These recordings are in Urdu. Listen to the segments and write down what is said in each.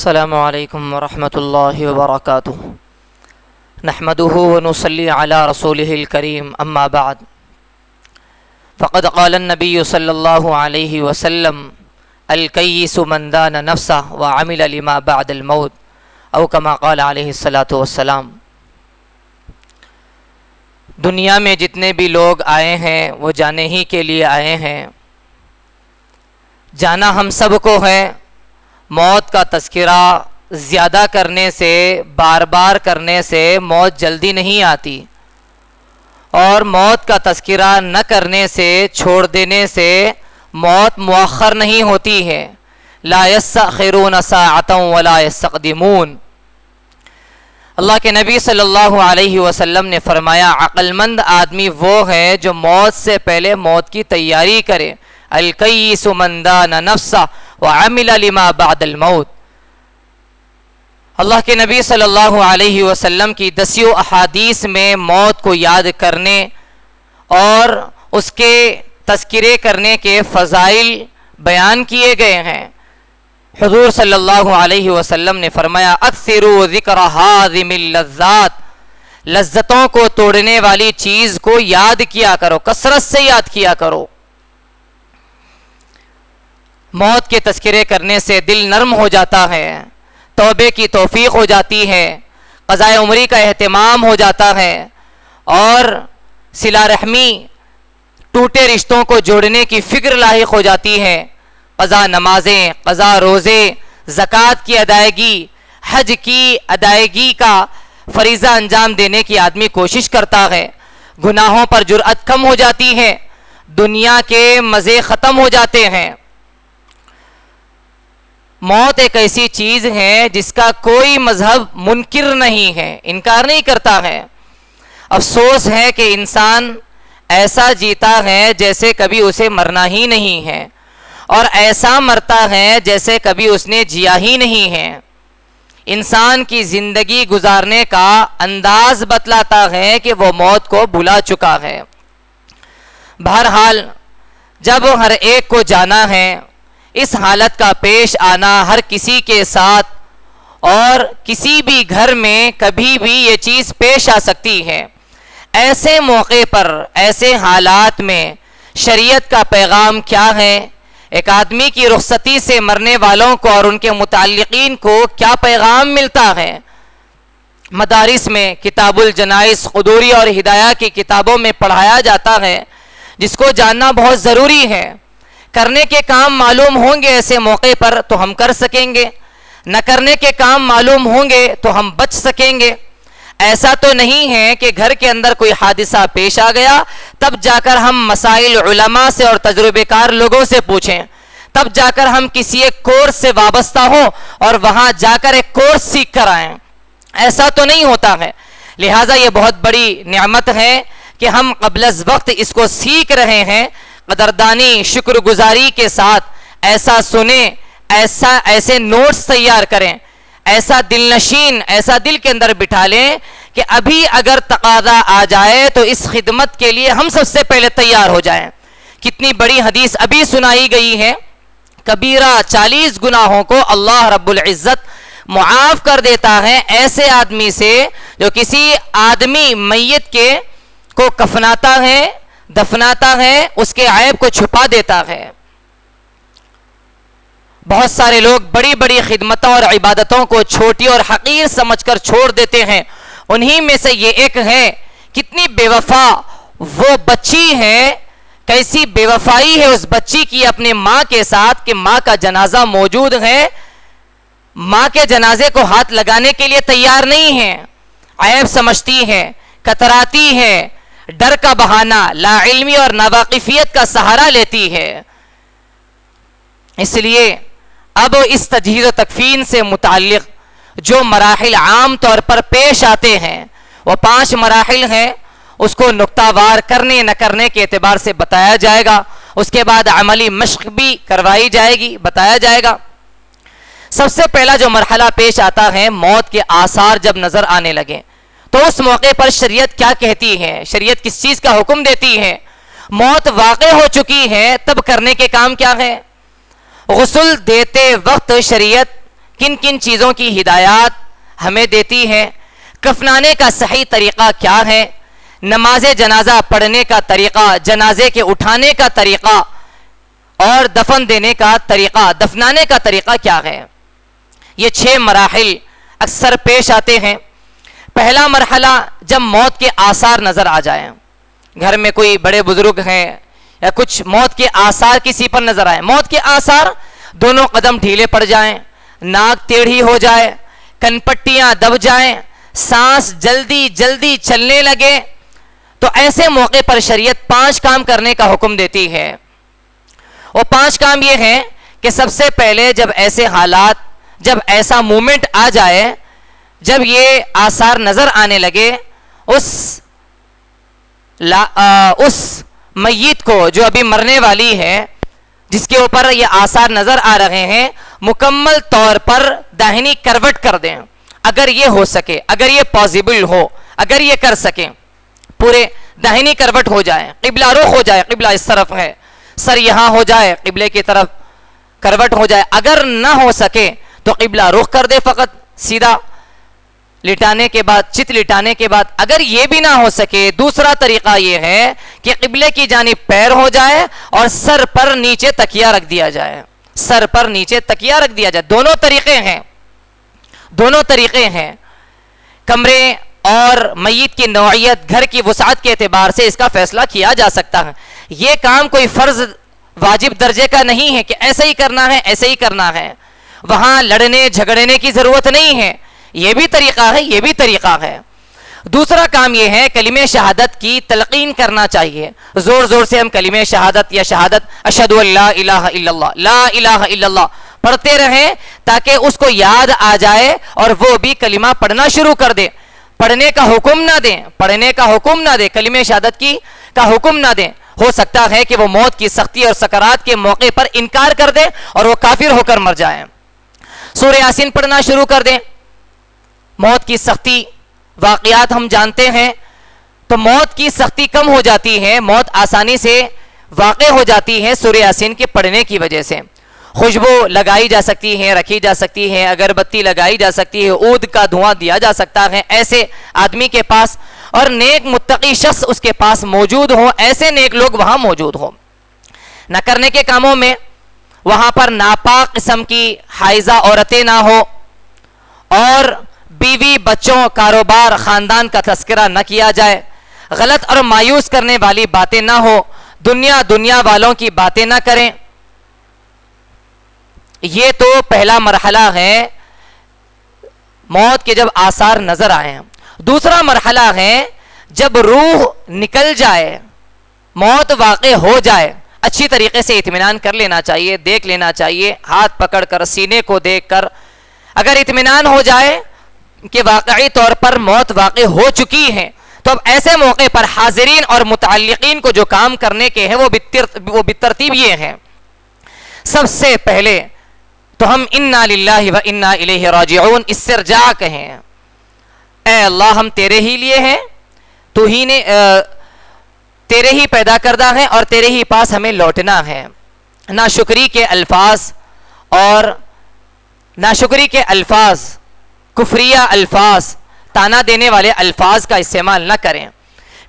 السلام علیکم ورحمۃ اللہ وبرکاتہ نحمده ونصلی علی رسوله الکریم اما بعد فقد قال النبی صلی اللہ علیہ وسلم الکیس من دان نفسہ وعمل لما بعد الموت او کما قال علیہ الصلاۃ والسلام۔ دنیا میں جتنے بھی لوگ آئے ہیں وہ جانے ہی کے لیے آئے ہیں، جانا ہم سب کو ہے۔ موت کا تذکرہ زیادہ کرنے سے، بار بار کرنے سے موت جلدی نہیں آتی، اور موت کا تذکرہ نہ کرنے سے، چھوڑ دینے سے موت مؤخر نہیں ہوتی ہے۔ لا یستأخرون ساعة ولا یستقدمون۔ اللہ کے نبی صلی اللہ علیہ وسلم نے فرمایا، عقل مند آدمی وہ ہے جو موت سے پہلے موت کی تیاری کرے۔ الکیس من دان نفسہ وعمل لما بعد الموت۔ اللہ کے نبی صلی اللہ علیہ وسلم کی دسیوں احادیث میں موت کو یاد کرنے اور اس کے تذکرے کرنے کے فضائل بیان کیے گئے ہیں۔ حضور صلی اللہ علیہ وسلم نے فرمایا، اکثروا ذکر ہاضم اللذات، لذتوں کو توڑنے والی چیز کو یاد کیا کرو، کثرت سے یاد کیا کرو۔ موت کے تذکرے کرنے سے دل نرم ہو جاتا ہے، توبے کی توفیق ہو جاتی ہے، قضاء عمری کا اہتمام ہو جاتا ہے، اور صلہ رحمی، ٹوٹے رشتوں کو جوڑنے کی فکر لاحق ہو جاتی ہے۔ قضا نمازیں، قضا روزے، زکوٰۃ کی ادائیگی، حج کی ادائیگی کا فریضہ انجام دینے کی آدمی کوشش کرتا ہے۔ گناہوں پر جرأت کم ہو جاتی ہے، دنیا کے مزے ختم ہو جاتے ہیں۔ موت ایک ایسی چیز ہے جس کا کوئی مذہب منکر نہیں ہے، انکار نہیں کرتا ہے۔ افسوس ہے کہ انسان ایسا جیتا ہے جیسے کبھی اسے مرنا ہی نہیں ہے، اور ایسا مرتا ہے جیسے کبھی اس نے جیا ہی نہیں ہے۔ انسان کی زندگی گزارنے کا انداز بتلاتا ہے کہ وہ موت کو بھلا چکا ہے۔ بہرحال جب ہر ایک کو جانا ہے، اس حالت کا پیش آنا ہر کسی کے ساتھ اور کسی بھی گھر میں کبھی بھی یہ چیز پیش آ سکتی ہے۔ ایسے موقع پر، ایسے حالات میں شریعت کا پیغام کیا ہے؟ ایک آدمی کی رخصتی سے مرنے والوں کو اور ان کے متعلقین کو کیا پیغام ملتا ہے؟ مدارس میں کتاب الجنائز، قدوری اور ہدایہ کی کتابوں میں پڑھایا جاتا ہے، جس کو جاننا بہت ضروری ہے۔ کرنے کے کام معلوم ہوں گے ایسے موقع پر تو ہم کر سکیں گے، نہ کرنے کے کام معلوم ہوں گے تو ہم بچ سکیں گے۔ ایسا تو نہیں ہے کہ گھر کے اندر کوئی حادثہ پیش آ گیا تب جا کر ہم مسائل علماء سے اور تجربے کار لوگوں سے پوچھیں، تب جا کر ہم کسی ایک کورس سے وابستہ ہوں اور وہاں جا کر ایک کورس سیکھ کر آئیں۔ ایسا تو نہیں ہوتا ہے۔ لہٰذا یہ بہت بڑی نعمت ہے کہ ہم قبل از وقت اس کو سیکھ رہے ہیں۔ قدردانی، شکر گزاری کے ساتھ ایسا سنیں، ایسے نوٹس تیار کریں، ایسا دل نشین، ایسا دل کے اندر بٹھا لیں کہ ابھی اگر تقاضا آ جائے تو اس خدمت کے لیے ہم سب سے پہلے تیار ہو جائیں۔ کتنی بڑی حدیث ابھی سنائی گئی ہے، کبیرہ 40 گناہوں کو اللہ رب العزت معاف کر دیتا ہے ایسے آدمی سے جو کسی آدمی میت کو کفناتا ہے، دفناتا ہے، اس کے عیب کو چھپا دیتا ہے۔ بہت سارے لوگ بڑی بڑی خدمتوں اور عبادتوں کو چھوٹی اور حقیر سمجھ کر چھوڑ دیتے ہیں۔ انہی میں سے یہ ایک ہے، کتنی بے وفا وہ بچی ہے، کیسی بے وفائی ہے اس بچی کی اپنے ماں کے ساتھ کہ ماں کا جنازہ موجود ہے، ماں کے جنازے کو ہاتھ لگانے کے لیے تیار نہیں ہے، عیب سمجھتی ہے، کتراتی ہے، ڈر کا بہانہ، لا علمی اور ناواقفیت کا سہارا لیتی ہے۔ اس لیے اب اس تجہیز و تکفین سے متعلق جو مراحل عام طور پر پیش آتے ہیں وہ 5 مراحل ہیں، اس کو نقطہ وار کرنے نہ کرنے کے اعتبار سے بتایا جائے گا۔ اس کے بعد عملی مشق بھی کروائی جائے گی، بتایا جائے گا۔ سب سے پہلا جو مرحلہ پیش آتا ہے، موت کے آثار جب نظر آنے لگے تو اس موقع پر شریعت کیا کہتی ہے، شریعت کس چیز کا حکم دیتی ہے؟ موت واقع ہو چکی ہے تب کرنے کے کام کیا ہے؟ غسل دیتے وقت شریعت کن کن چیزوں کی ہدایات ہمیں دیتی ہے، کفنانے کا صحیح طریقہ کیا ہے، نماز جنازہ پڑھنے کا طریقہ، جنازے کے اٹھانے کا طریقہ اور دفن دینے کا طریقہ، دفنانے کا طریقہ کیا ہے۔ یہ 6 مراحل اکثر پیش آتے ہیں۔ پہلا مرحلہ جب موت کے آثار نظر آ جائیں، گھر میں کوئی بڑے بزرگ ہیں یا کچھ موت کے آثار کسی پر نظر آئے، موت کے آثار، دونوں قدم ڈھیلے پڑ جائیں، ناک ٹیڑھی ہو جائے، کن پٹیاں دب جائیں، سانس جلدی جلدی چلنے لگے، تو ایسے موقع پر شریعت 5 کام کرنے کا حکم دیتی ہے۔ وہ 5 کام یہ ہیں کہ سب سے پہلے جب ایسے حالات، جب ایسا مومنٹ آ جائے، جب یہ آثار نظر آنے لگے، اس میت کو جو ابھی مرنے والی ہے، جس کے اوپر یہ آثار نظر آ رہے ہیں، مکمل طور پر داہنی کروٹ کر دیں، اگر یہ ہو سکے، اگر یہ پاسبل ہو، اگر یہ کر سکیں، پورے داہنی کروٹ ہو جائے، قبلہ رخ ہو جائے، قبلہ اس طرف ہے، سر یہاں ہو جائے، قبلے کی طرف کروٹ ہو جائے، اگر نہ ہو سکے تو قبلہ رخ کر دے فقط سیدھا، لٹانے کے بعد، چت لٹانے کے بعد۔ اگر یہ بھی نہ ہو سکے، دوسرا طریقہ یہ ہے کہ قبلے کی جانب پیر ہو جائے اور سر پر نیچے تکیہ رکھ دیا جائے، سر پر نیچے تکیہ رکھ دیا جائے۔ دونوں طریقے ہیں، دونوں طریقے ہیں۔ کمرے اور میت کی نوعیت، گھر کی وسعت کے اعتبار سے اس کا فیصلہ کیا جا سکتا ہے۔ یہ کام کوئی فرض واجب درجے کا نہیں ہے کہ ایسے ہی کرنا ہے، ایسے ہی کرنا ہے، وہاں لڑنے جھگڑنے کی ضرورت نہیں ہے۔ یہ بھی طریقہ ہے، یہ بھی طریقہ ہے۔ دوسرا کام یہ ہے کلمہ شہادت کی تلقین کرنا چاہیے، زور زور سے ہم کلمہ شہادت یا شہادت اشہد ان لا الہ الا اللہ، لا الہ الا اللہ پڑھتے رہیں تاکہ اس کو یاد آ جائے اور وہ بھی کلمہ پڑھنا شروع کر دے۔ پڑھنے کا حکم نہ دیں، پڑھنے کا حکم نہ دیں، کلمہ شہادت کی کا حکم نہ دیں۔ ہو سکتا ہے کہ وہ موت کی سختی اور سکرات کے موقع پر انکار کر دے اور وہ کافر ہو کر مر جائیں۔ سورہ یاسین پڑھنا شروع کر دیں۔ موت کی سختی واقعات ہم جانتے ہیں، تو موت کی سختی کم ہو جاتی ہے، موت آسانی سے واقع ہو جاتی ہے سورہ یاسین کے پڑھنے کی وجہ سے۔ خوشبو لگائی جا سکتی ہے، رکھی جا سکتی ہے، اگربتی لگائی جا سکتی ہے، عود کا دھواں دیا جا سکتا ہے ایسے آدمی کے پاس، اور نیک متقی شخص اس کے پاس موجود ہو، ایسے نیک لوگ وہاں موجود ہو۔ نہ کرنے کے کاموں میں وہاں پر ناپاک قسم کی حائضہ عورتیں نہ ہو، اور بیوی، بچوں، کاروبار، خاندان کا تذکرہ نہ کیا جائے، غلط اور مایوس کرنے والی باتیں نہ ہو، دنیا والوں کی باتیں نہ کریں۔ یہ تو پہلا مرحلہ ہے موت کے جب آثار نظر آئے۔ دوسرا مرحلہ ہے جب روح نکل جائے، موت واقع ہو جائے، اچھی طریقے سے اطمینان کر لینا چاہیے، دیکھ لینا چاہیے، ہاتھ پکڑ کر، سینے کو دیکھ کر، اگر اطمینان ہو جائے کہ واقعی طور پر موت واقع ہو چکی ہے، تو اب ایسے موقع پر حاضرین اور متعلقین کو جو کام کرنے کے ہیں وہ بالترتیب یہ ہیں۔ سب سے پہلے تو ہم انا للہ و انا الیہ راجعون استرجاع کہیں، اے اللہ ہم تیرے ہی لیے ہیں، تو ہی نے تیرے ہی پیدا کردہ ہیں اور تیرے ہی پاس ہمیں لوٹنا ہے۔ ناشکری کے الفاظ اور ناشکری کے الفاظ، کفریہ الفاظ، تانا دینے والے الفاظ کا استعمال نہ کریں۔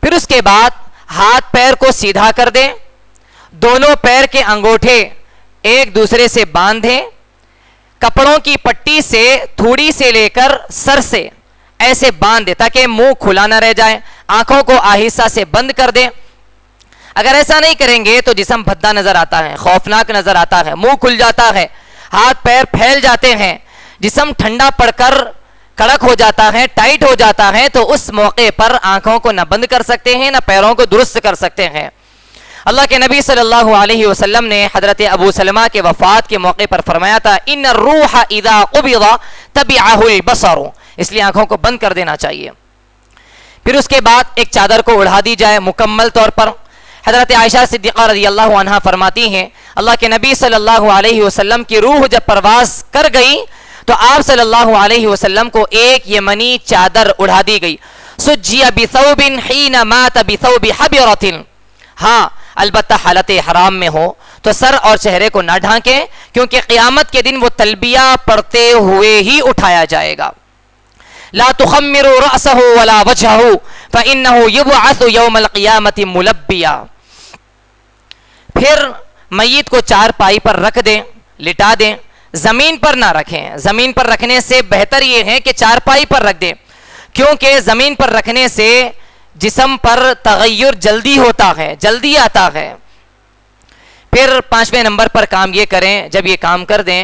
پھر اس کے بعد ہاتھ پیر کو سیدھا کر دیں، دونوں پیر کے انگوٹھے ایک دوسرے سے باندھیں، کپڑوں کی پٹی سے تھوڑی سے لے کر سر سے ایسے باندھ دیں تاکہ منہ کھلا نہ رہ جائے، آنکھوں کو آہستہ سے بند کر دیں۔ اگر ایسا نہیں کریں گے تو جسم بھدا نظر آتا ہے، خوفناک نظر آتا ہے، منہ کھل جاتا ہے، ہاتھ پیر پھیل جاتے ہیں، جسم ٹھنڈا پڑ کر کڑک ہو جاتا ہے، ٹائٹ ہو جاتا ہے، تو اس موقع پر آنکھوں کو نہ بند کر سکتے ہیں نہ پیروں کو درست کر سکتے ہیں۔ اللہ کے نبی صلی اللہ علیہ وسلم نے حضرت ابو سلمہ کے وفات کے موقع پر فرمایا تھا ان الروح اذا قبض تبعه البصر، اس لیے آنکھوں کو بند کر دینا چاہیے۔ پھر اس کے بعد ایک چادر کو اڑا دی جائے مکمل طور پر۔ حضرت عائشہ صدیقہ رضی اللہ عنہا فرماتی ہیں اللہ کے نبی صلی اللہ علیہ وسلم کی روح جب پرواز کر گئی تو آپ صلی اللہ علیہ وسلم کو ایک یمنی چادر اڑا دی گئی۔ سجی بثوب حین مات بثوب حبرۃ، ہاں البتہ حالت حرام میں ہو تو تو سر اور چہرے کو نہ ڈھانکیں، کیونکہ قیامت کے دن وہ تلبیہ پڑھتے ہوئے ہی اٹھایا جائے گا۔ لا تخمروا رأسه ولا وجهه فإنه يبعث يوم القيامة ملبيا۔ پھر میت کو چارپائی پر رکھ دیں، لٹا دیں، زمین پر نہ رکھیں۔ زمین پر رکھنے سے بہتر یہ ہے کہ چارپائی پر رکھ دیں، کیونکہ زمین پر رکھنے سے جسم پر تغیر جلدی ہوتا ہے، جلدی آتا ہے۔ پھر 5ویں نمبر پر کام یہ کریں، جب یہ کام کر دیں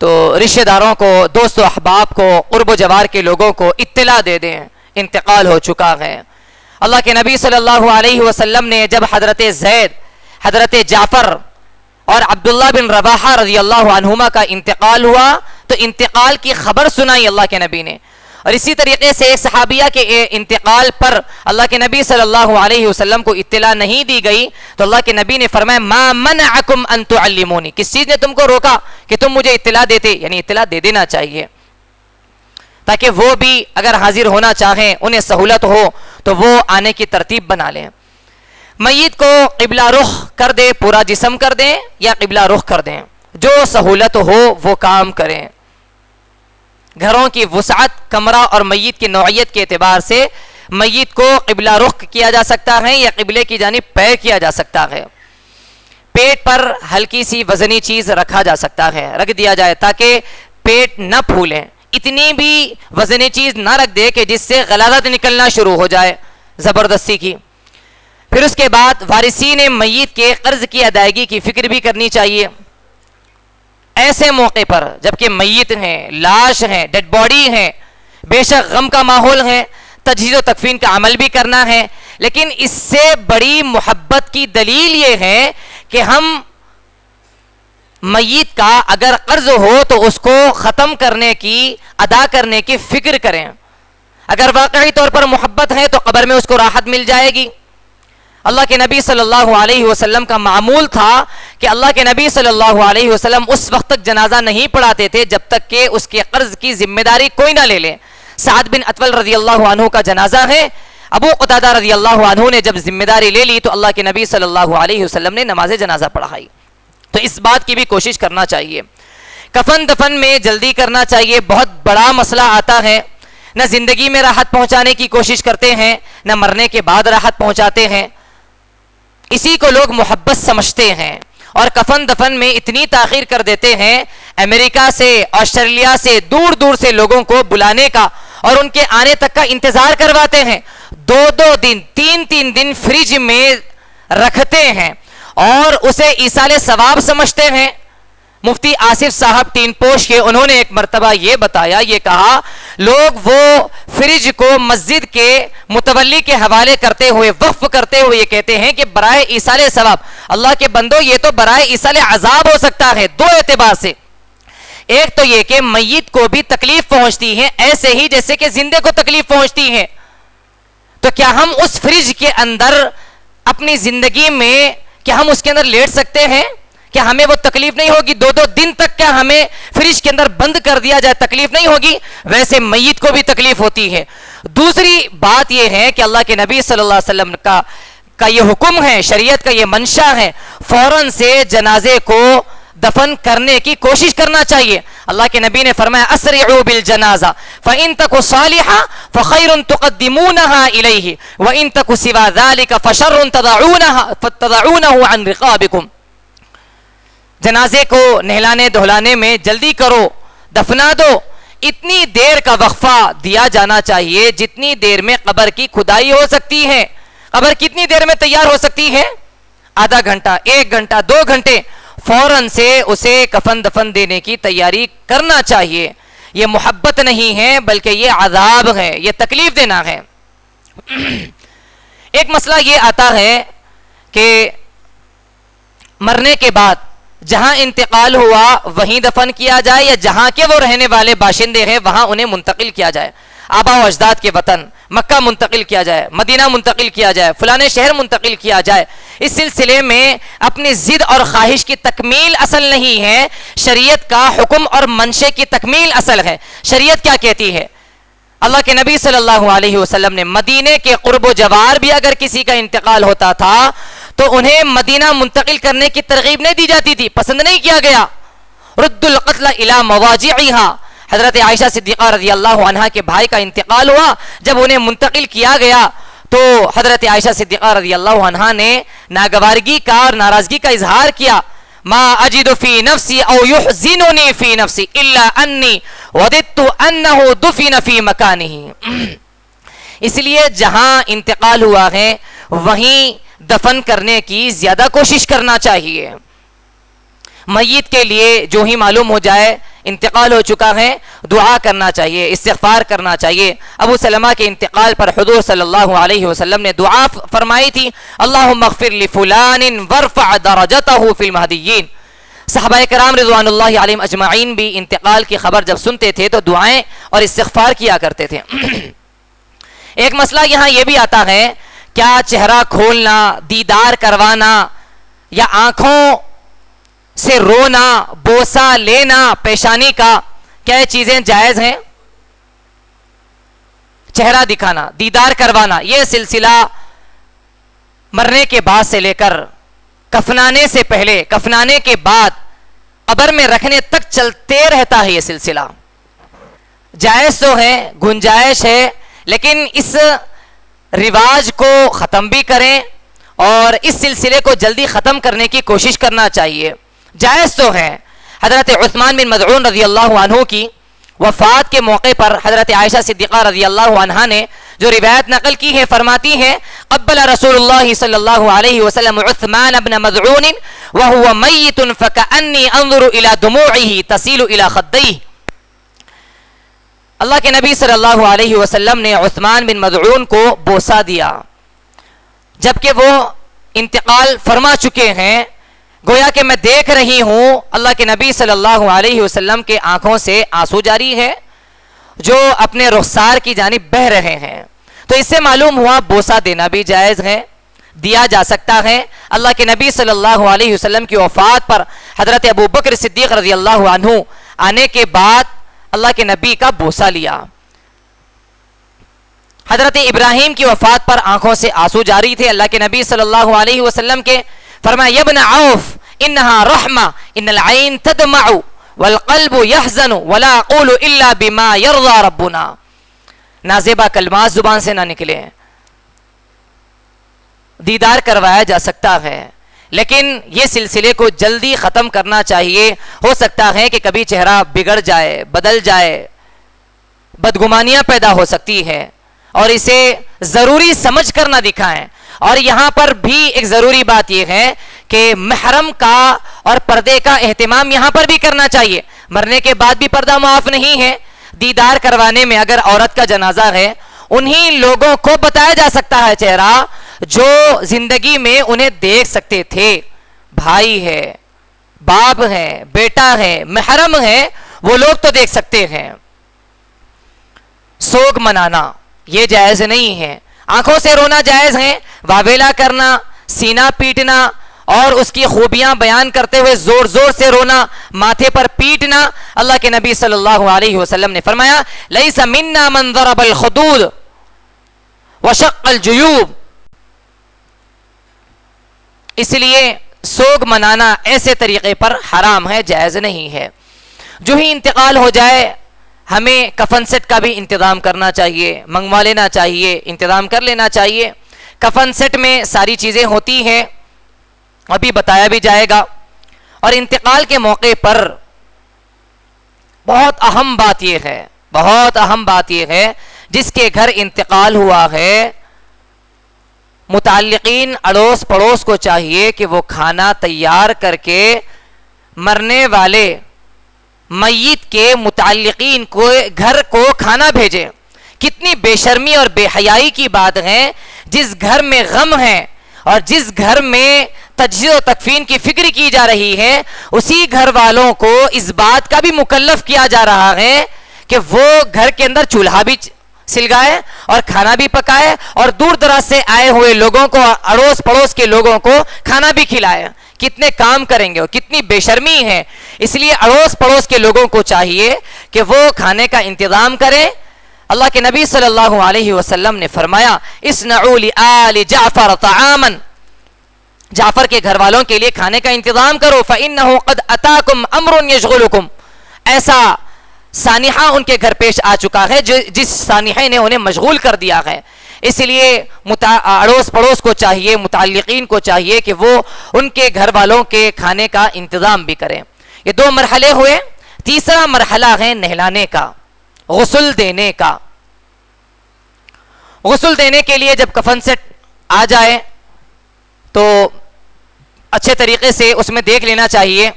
تو رشتہ داروں کو، دوست و احباب کو، قرب و جوار کے لوگوں کو اطلاع دے دیں انتقال ہو چکا ہے۔ اللہ کے نبی صلی اللہ علیہ وسلم نے جب حضرت زید، حضرت جعفر اور عبداللہ بن رواحہ رضی اللہ عنہما کا انتقال ہوا تو انتقال کی خبر سنائی اللہ کے نبی نے، اور اسی طریقے سے ایک صحابیہ کے انتقال پر اللہ کے نبی صلی اللہ علیہ وسلم کو اطلاع نہیں دی گئی تو اللہ کے نبی نے فرمایا ما منعکم ان تعلمونی، کس چیز نے تم کو روکا کہ تم مجھے اطلاع دیتے؟ یعنی اطلاع دے دینا چاہیے تاکہ وہ بھی اگر حاضر ہونا چاہیں، انہیں سہولت ہو تو وہ آنے کی ترتیب بنا لیں۔ میت کو قبلہ رخ کر دے، پورا جسم کر دیں یا قبلہ رخ کر دیں، جو سہولت ہو وہ کام کریں۔ گھروں کی وسعت، کمرہ اور میت کی نوعیت کے اعتبار سے میت کو قبلہ رخ کیا جا سکتا ہے یا قبلے کی جانب پیر کیا جا سکتا ہے۔ پیٹ پر ہلکی سی وزنی چیز رکھا جا سکتا ہے، رکھ دیا جائے تاکہ پیٹ نہ پھولے، اتنی بھی وزنی چیز نہ رکھ دے کہ جس سے غلازت نکلنا شروع ہو جائے زبردستی کی۔ پھر اس کے بعد وارثین میت کے قرض کی ادائیگی کی فکر بھی کرنی چاہیے۔ ایسے موقع پر جبکہ میت ہیں، لاش ہیں، ڈیڈ باڈی ہیں، بے شک غم کا ماحول ہے، تجہیز و تکفین کا عمل بھی کرنا ہے، لیکن اس سے بڑی محبت کی دلیل یہ ہے کہ ہم میت کا اگر قرض ہو تو اس کو ختم کرنے کی، ادا کرنے کی فکر کریں۔ اگر واقعی طور پر محبت ہے تو قبر میں اس کو راحت مل جائے گی۔ اللہ کے نبی صلی اللہ علیہ وسلم کا معمول تھا کہ اللہ کے نبی صلی اللہ علیہ وسلم اس وقت تک جنازہ نہیں پڑھاتے تھے جب تک کہ اس کے قرض کی ذمہ داری کوئی نہ لے لے۔ سعد بن اطول رضی اللہ عنہ کا جنازہ ہے، ابو قتادہ رضی اللہ عنہ نے جب ذمہ داری لے لی تو اللہ کے نبی صلی اللہ علیہ وسلم نے نماز جنازہ پڑھائی۔ تو اس بات کی بھی کوشش کرنا چاہیے۔ کفن دفن میں جلدی کرنا چاہیے، بہت بڑا مسئلہ آتا ہے، نہ زندگی میں راحت پہنچانے کی کوشش کرتے ہیں، نہ مرنے کے بعد راحت پہنچاتے ہیں، اسی کو لوگ محبت سمجھتے ہیں اور کفن دفن میں اتنی تاخیر کر دیتے ہیں۔ امریکہ سے، آسٹریلیا سے، دور دور سے لوگوں کو بلانے کا اور ان کے آنے تک کا انتظار کرواتے ہیں، 2 دن 3 دن فریج میں رکھتے ہیں اور اسے ایصال ثواب سمجھتے ہیں۔ مفتی آصف صاحب تین پوش کے، انہوں نے ایک مرتبہ یہ بتایا، یہ کہا لوگ وہ فریج کو مسجد کے متولی کے حوالے کرتے ہوئے، وقف کرتے ہوئے یہ کہتے ہیں کہ برائے ایصال ثواب۔ اللہ کے بندو، یہ تو برائے ایصال عذاب ہو سکتا ہے 2 اعتبار سے۔ ایک تو یہ کہ میت کو بھی تکلیف پہنچتی ہے ایسے ہی جیسے کہ زندے کو تکلیف پہنچتی ہے، تو کیا ہم اس فریج کے اندر اپنی زندگی میں، کیا ہم اس کے اندر لیٹ سکتے ہیں؟ کیا ہمیں وہ تکلیف نہیں ہوگی؟ 2 دن تک کیا ہمیں فریج کے اندر بند کر دیا جائے تکلیف نہیں ہوگی؟ ویسے میت کو بھی تکلیف ہوتی ہے۔ دوسری بات یہ ہے کہ اللہ کے نبی صلی اللہ علیہ وسلم کا یہ حکم ہے، شریعت کا یہ منشا ہے، فوراً سے جنازے کو دفن کرنے کی کوشش کرنا چاہیے۔ اللہ کے نبی نے فرمایا اسرعوا بالجنازہ فإن تک صالحہ فخیر تقدمونها الیہ وإن تک سوا ذلک فشر تدعونہ عن رقابکم۔ جنازے کو نہلانے دہلانے میں جلدی کرو، دفنا دو۔ اتنی دیر کا وقفہ دیا جانا چاہیے جتنی دیر میں قبر کی کھدائی ہو سکتی ہے۔ قبر کتنی دیر میں تیار ہو سکتی ہے؟ آدھا گھنٹہ، 1 گھنٹہ، 2 گھنٹے۔ فوراً سے اسے کفن دفن دینے کی تیاری کرنا چاہیے۔ یہ محبت نہیں ہے بلکہ یہ عذاب ہے، یہ تکلیف دینا ہے۔ ایک مسئلہ یہ آتا ہے کہ مرنے کے بعد جہاں انتقال ہوا وہیں دفن کیا جائے یا جہاں کے وہ رہنے والے باشندے ہیں وہاں انہیں منتقل کیا جائے، آبا و اجداد کے وطن مکہ منتقل کیا جائے، مدینہ منتقل کیا جائے، فلانے شہر منتقل کیا جائے۔ اس سلسلے میں اپنی ضد اور خواہش کی تکمیل اصل نہیں ہے، شریعت کا حکم اور منشے کی تکمیل اصل ہے۔ شریعت کیا کہتی ہے؟ اللہ کے نبی صلی اللہ علیہ وسلم نے مدینے کے قرب و جوار بھی اگر کسی کا انتقال ہوتا تھا تو انہیں مدینہ منتقل کرنے کی ترغیب نہیں دی جاتی تھی، پسند نہیں کیا گیا. رد القتل الى مواجعها. حضرت عائشہ صدیقہ رضی اللہ عنہا کے بھائی کا انتقال ہوا، جب انہیں منتقل کیا گیا تو حضرت عائشہ صدیقہ رضی اللہ عنہا نے ناگوارگی کا اور ناراضگی کا اظہار کیا. ما اجد فی نفسی او یحزننی فی نفسی الا انی وددت انہ دفن فی مکانہ. اس لیے جہاں انتقال ہوا ہے وہیں دفن کرنے کی زیادہ کوشش کرنا چاہیے. میت کے لیے جو ہی معلوم ہو جائے انتقال ہو چکا ہے دعا کرنا چاہیے، استغفار کرنا چاہیے. ابو سلمہ کے انتقال پر حضور صلی اللہ علیہ وسلم نے دعا فرمائی تھی، اللہم اغفر لفلان وارفع درجتہ فی المہدیین. صحابہ کرام رضوان اللہ علیہم اجمعین بھی انتقال کی خبر جب سنتے تھے تو دعائیں اور استغفار کیا کرتے تھے. ایک مسئلہ یہاں یہ بھی آتا ہے، کیا چہرہ کھولنا، دیدار کروانا یا آنکھوں سے رونا، بوسہ لینا پیشانی کا، کیا یہ چیزیں جائز ہیں؟ چہرہ دکھانا، دیدار کروانا، یہ سلسلہ مرنے کے بعد سے لے کر کفنانے سے پہلے، کفنانے کے بعد، قبر میں رکھنے تک چلتے رہتا ہے. یہ سلسلہ جائز تو ہے، گنجائش ہے، لیکن اس رواج کو ختم بھی کریں اور اس سلسلے کو جلدی ختم کرنے کی کوشش کرنا چاہیے. جائز تو ہے. حضرت عثمان بن مظعون رضی اللہ عنہ کی وفات کے موقع پر حضرت عائشہ صدیقہ رضی اللہ عنہا نے جو روایت نقل کی ہے فرماتی ہیں، قبل رسول اللہ صلی اللہ علیہ وسلم عثمان بن مظعون وهو میت فکأنی انظر الى دموعه تسیل الى خدیہ. اللہ کے نبی صلی اللہ علیہ وسلم نے عثمان بن مظعون کو بوسہ دیا جبکہ وہ انتقال فرما چکے ہیں. گویا کہ میں دیکھ رہی ہوں اللہ کے نبی صلی اللہ علیہ وسلم کے آنکھوں سے آنسو جاری ہے جو اپنے رخسار کی جانب بہہ رہے ہیں. تو اس سے معلوم ہوا بوسہ دینا بھی جائز ہے، دیا جا سکتا ہے. اللہ کے نبی صلی اللہ علیہ وسلم کی وفات پر حضرت ابو بکر صدیق رضی اللہ عنہ آنے کے بعد اللہ کے نبی کا بوسہ لیا. حضرت ابراہیم کی وفات پر آنکھوں سے آنسو جاری تھے. اللہ کے نبی صلی اللہ علیہ وسلم کے فرمایا، یا ابن عوف انہا رحمہ ان العین تدمع والقلب یحزن ولا اقول الا بما یرضى ربنا. نازیبہ کلمات زبان سے نہ نکلے. دیدار کروایا جا سکتا ہے لیکن یہ سلسلے کو جلدی ختم کرنا چاہیے. ہو سکتا ہے کہ کبھی چہرہ بگڑ جائے، بدل جائے، بدگمانیاں پیدا ہو سکتی ہے اور اسے ضروری سمجھ کر نہ دکھائیں. اور یہاں پر بھی ایک ضروری بات یہ ہے کہ محرم کا اور پردے کا اہتمام یہاں پر بھی کرنا چاہیے. مرنے کے بعد بھی پردہ معاف نہیں ہے. دیدار کروانے میں اگر عورت کا جنازہ ہے انہی لوگوں کو بتایا جا سکتا ہے چہرہ جو زندگی میں انہیں دیکھ سکتے تھے. بھائی ہے، باپ ہے، بیٹا ہے، محرم ہے، وہ لوگ تو دیکھ سکتے ہیں. سوگ منانا یہ جائز نہیں ہے. آنکھوں سے رونا جائز ہے، واویلا کرنا، سینہ پیٹنا اور اس کی خوبیاں بیان کرتے ہوئے زور زور سے رونا، ماتھے پر پیٹنا. اللہ کے نبی صلی اللہ علیہ وسلم نے فرمایا، لیس منا من ضرب الخدود وشق الجیوب. اس لیے سوگ منانا ایسے طریقے پر حرام ہے، جائز نہیں ہے. جو ہی انتقال ہو جائے ہمیں کفن سیٹ کا بھی انتظام کرنا چاہیے، منگوا لینا چاہیے، انتظام کر لینا چاہیے. کفن سیٹ میں ساری چیزیں ہوتی ہیں، ابھی بتایا بھی جائے گا. اور انتقال کے موقع پر بہت اہم بات یہ ہے جس کے گھر انتقال ہوا ہے متعلقین اڑوس پڑوس کو چاہیے کہ وہ کھانا تیار کر کے مرنے والے میت کے متعلقین کو گھر کو کھانا بھیجے. کتنی بے شرمی اور بے حیائی کی بات ہے. جس گھر میں غم ہے اور جس گھر میں تجہیز و تکفین کی فکر کی جا رہی ہے اسی گھر والوں کو اس بات کا بھی مکلف کیا جا رہا ہے کہ وہ گھر کے اندر چولہا بھی سلگائے اور کھانا بھی پکائے اور دور دراز سے آئے ہوئے لوگوں کو، اڑوس پڑوس کے لوگوں کو کھانا بھی کھلائے. کتنے کام کریں گے اور کتنی بے شرمی ہے. اس لیے اڑوس پڑوس کے لوگوں کو چاہیے کہ وہ کھانے کا انتظام کریں. اللہ کے نبی صلی اللہ علیہ وسلم نے فرمایا، اصنعوا لآل جعفر طعاما جعفر کے گھر والوں کے لیے کھانے کا انتظام کرو، فَإِنَّهُ قَدْ أَتَاكُمْ أَمْرٌ يَشْغُلُكُمْ. ایسا سانحہ ان کے گھر پیش آ چکا ہے جس سانحے نے انہیں مشغول کر دیا ہے. اس لیے اڑوس پڑوس کو چاہیے، متعلقین کو چاہیے کہ وہ ان کے گھر والوں کے کھانے کا انتظام بھی کریں. یہ 2 مرحلے ہوئے. تیسرا مرحلہ ہے نہلانے کا، غسل دینے کا. غسل دینے کے لیے جب کفن سے آ جائے تو اچھے طریقے سے اس میں دیکھ لینا چاہیے.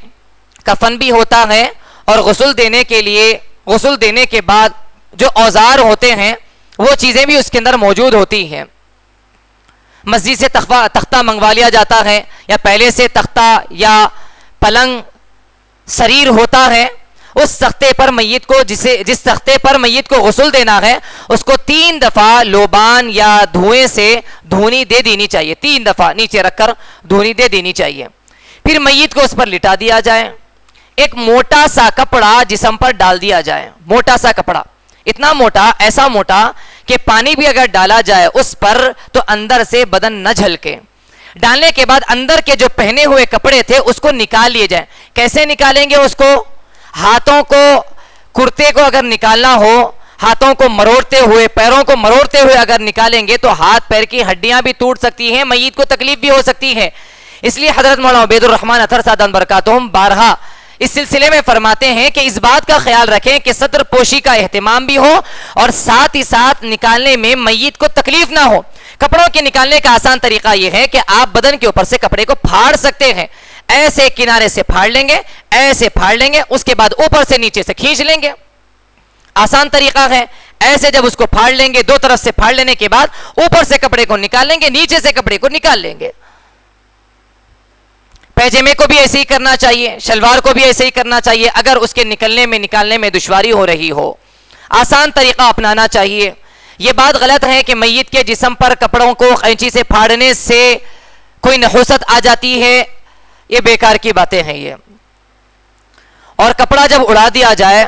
کفن بھی ہوتا ہے اور غسل دینے کے لیے، غسل دینے کے بعد جو اوزار ہوتے ہیں وہ چیزیں بھی اس کے اندر موجود ہوتی ہیں. مسجد سے تختہ منگوا لیا جاتا ہے، یا پہلے سے تختہ یا پلنگ سریر ہوتا ہے. اس تختے پر میت کو جس تختے پر میت کو غسل دینا ہے اس کو 3 دفعہ لوبان یا دھوئیں سے دھونی دے دینی چاہیے. 3 دفعہ نیچے رکھ کر دھونی دے دینی چاہیے. پھر میت کو اس پر لٹا دیا جائے. ایک موٹا سا کپڑا جسم پر ڈال دیا جائے. موٹا سا کپڑا، اتنا موٹا، ایسا موٹا کہ پانی بھی اگر ڈالا جائے اس پر تو اندر سے بدن نہ جھلکے. ڈالنے کے بعد اندر کے جو پہنے ہوئے کپڑے تھے اس کو نکال لیے جائیں. کیسے نکالیں گے اس کو؟ ہاتھوں کو، کرتے کو اگر نکالنا ہو، ہاتھوں کو مروڑتے ہوئے، پیروں کو مروڑتے ہوئے اگر نکالیں گے تو ہاتھ پیر کی ہڈیاں بھی ٹوٹ سکتی ہیں، میت کو تکلیف بھی ہو سکتی ہے. اس لیے حضرت مولانا عبید الرحمن اطہر سعدان برکاتہم بارہا اس سلسلے میں فرماتے ہیں کہ اس بات کا خیال رکھیں کہ صدر پوشی کا اہتمام بھی ہو اور ساتھ ہی ساتھ نکالنے میں میت کو تکلیف نہ ہو. کپڑوں کے نکالنے کا آسان طریقہ یہ ہے کہ آپ بدن کے اوپر سے کپڑے کو پھاڑ سکتے ہیں. ایسے کنارے سے پھاڑ لیں گے، ایسے پھاڑ لیں گے، اس کے بعد اوپر سے نیچے سے کھینچ لیں گے. آسان طریقہ ہے. ایسے جب اس کو پھاڑ لیں گے، 2 طرف سے پھاڑ لینے کے بعد اوپر سے کپڑے کو نکال لیں گے، نیچے سے کپڑے کو نکال لیں گے. پیجامے کو بھی ایسے ہی کرنا چاہیے، شلوار کو بھی ایسے ہی کرنا چاہیے اگر اس کے نکالنے میں دشواری ہو رہی ہو. آسان طریقہ اپنانا چاہیے. یہ بات غلط ہے کہ میت کے جسم پر کپڑوں کو قینچی سے پھاڑنے سے کوئی نحوست آ جاتی ہے. یہ بیکار کی باتیں ہیں یہ. اور کپڑا جب اڑا دیا جائے،